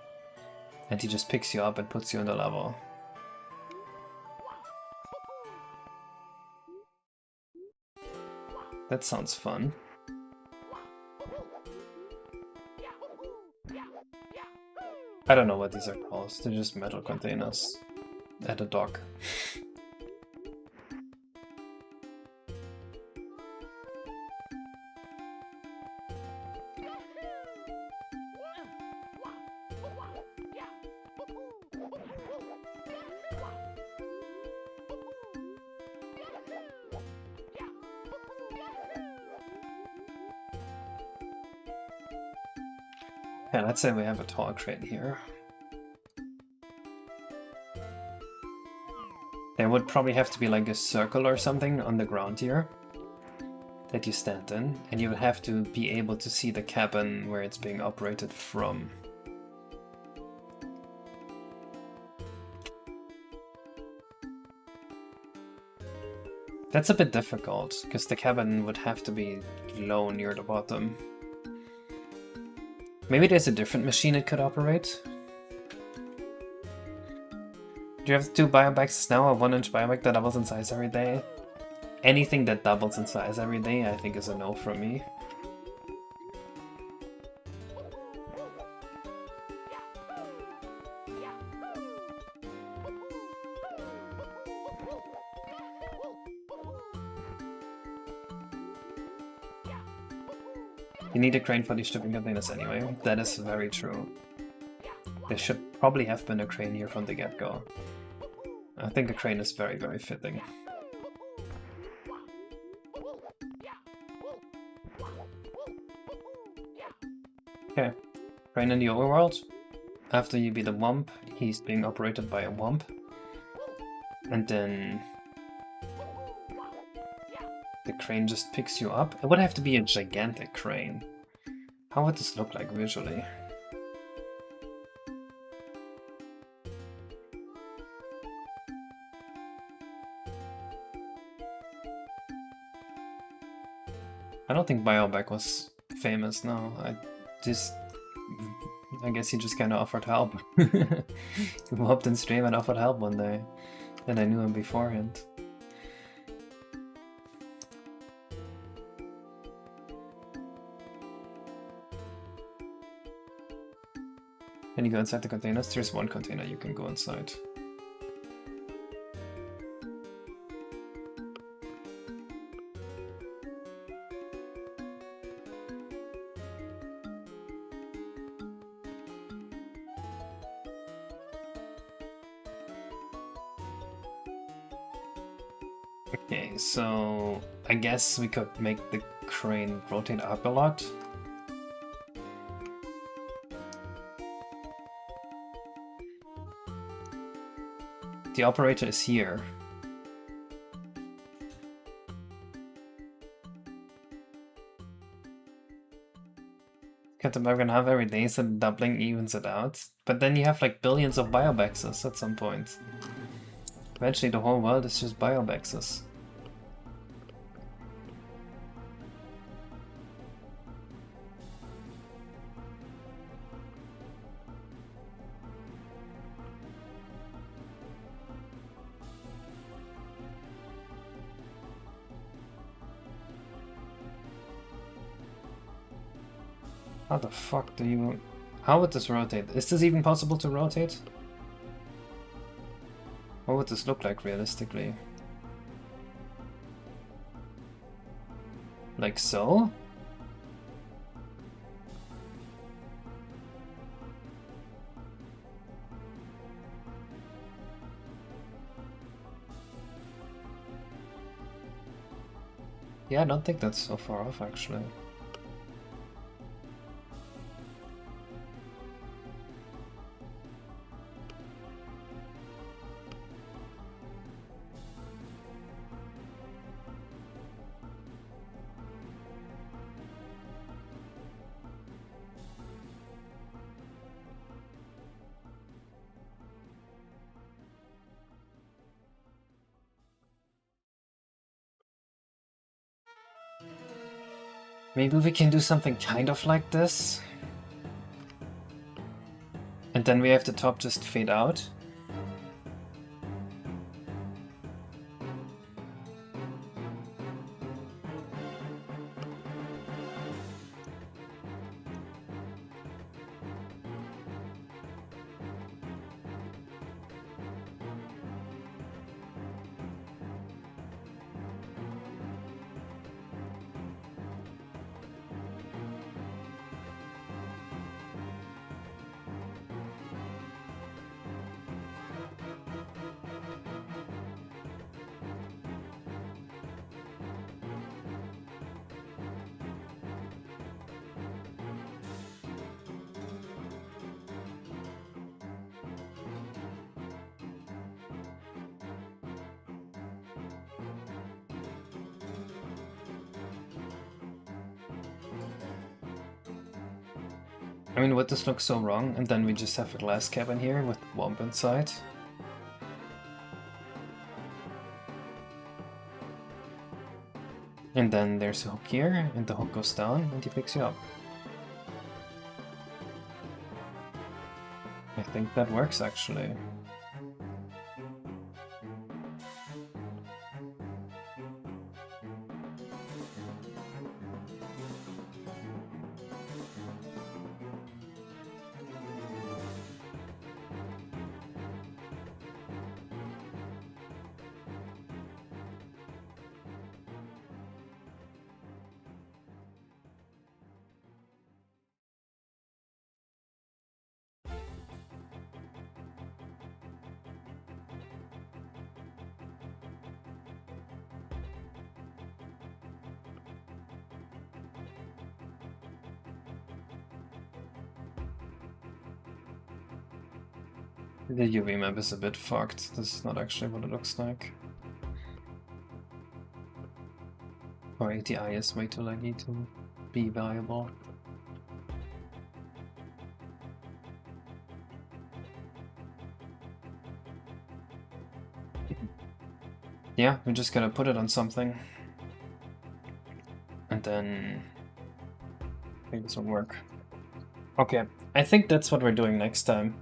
And he just picks you up and puts you on the level. That sounds fun. I don't know what these are called. They're just metal containers at a dock. Yeah, let's say we have a tall crane here. There would probably have to be like a circle or something on the ground here that you stand in, and you would have to be able to see the cabin where it's being operated from. That's a bit difficult, because the cabin would have to be low near the bottom. Maybe there's a different machine it could operate? Do you have 2 biobags now? A 1-inch biobag that doubles in size every day? Anything that doubles in size every day, I think, is a no from me. You need a crane for these shipping containers anyway. That is very true. There should probably have been a crane here from the get-go. I think a crane is very, very fitting. Okay, crane in the overworld. After you beat a Womp, he's being operated by a Womp. And then the crane just picks you up. It would have to be a gigantic crane. How would this look like visually? I don't think Biobag was famous, no. I guess he just kinda offered help. He popped in stream and offered help one day. And I knew him beforehand. Can you go inside the containers? There's one container you can go inside. Okay, so I guess we could make the crane rotate up a lot. The operator is here. We're gonna have every day, so doubling evens it out. But then you have like billions of biobaxes at some point. Eventually the whole world is just biobaxes. How the fuck do you... How would this rotate? Is this even possible to rotate? What would this look like realistically? Like so? Yeah, I don't think that's so far off actually. Maybe we can do something kind of like this. And then we have the top just fade out. I mean, would this look so wrong? And then we just have a glass cabin here with Womp inside. And then there's a hook here, and the hook goes down, and he picks you up. I think that works, actually. The UV map is a bit fucked. This is not actually what it looks like. Or ATI is way too laggy to be viable. Yeah, we're just gonna put it on something. And then I think this will work. Okay, I think that's what we're doing next time.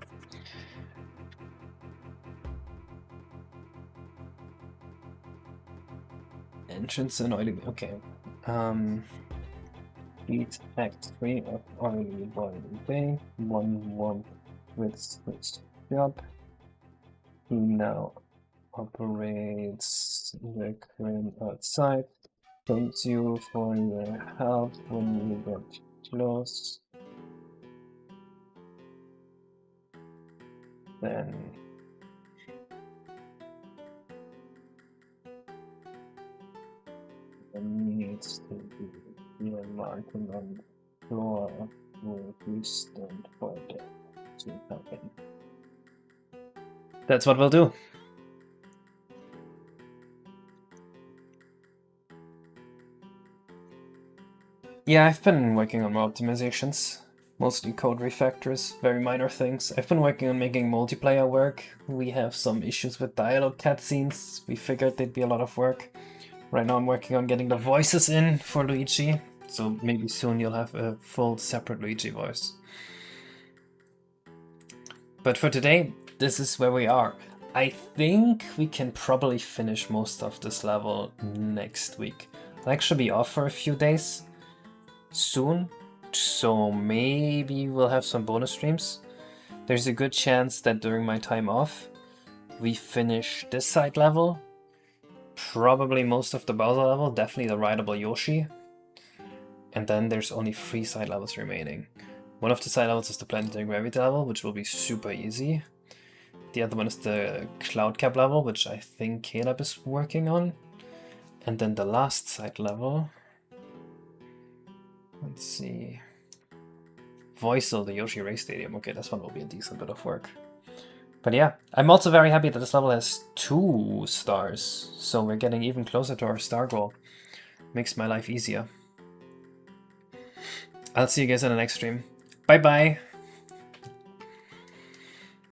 Entrance and oily. Okay. Eat act 3 of oily boiling bay. 1 with switch job. He now operates the crane outside. Thanks you for your help when you get close. Then needs to be marked on the floor where we stand for that to happen. That's what we'll do. Yeah, I've been working on more optimizations, mostly code refactors, very minor things. I've been working on making multiplayer work. We have some issues with dialogue cutscenes. We figured they'd be a lot of work. Right now I'm working on getting the voices in for Luigi, so maybe soon you'll have a full separate Luigi voice. But for today, this is where we are. I think we can probably finish most of this level next week. I'll actually be off for a few days soon, so maybe we'll have some bonus streams. There's a good chance that during my time off, we finish this side level, probably most of the Bowser level, definitely the rideable Yoshi, and then there's only 3 side levels remaining. One of the side levels is the Planetary Gravity level, which will be super easy. The other one is the Cloud Cap level, which I think Caleb is working on. And then the last side level, let's see, Voicel, the Yoshi Race Stadium. Okay, this one will be a decent bit of work. But yeah, I'm also very happy that this level has 2 stars, so we're getting even closer to our star goal. Makes my life easier. I'll see you guys in the next stream. Bye bye!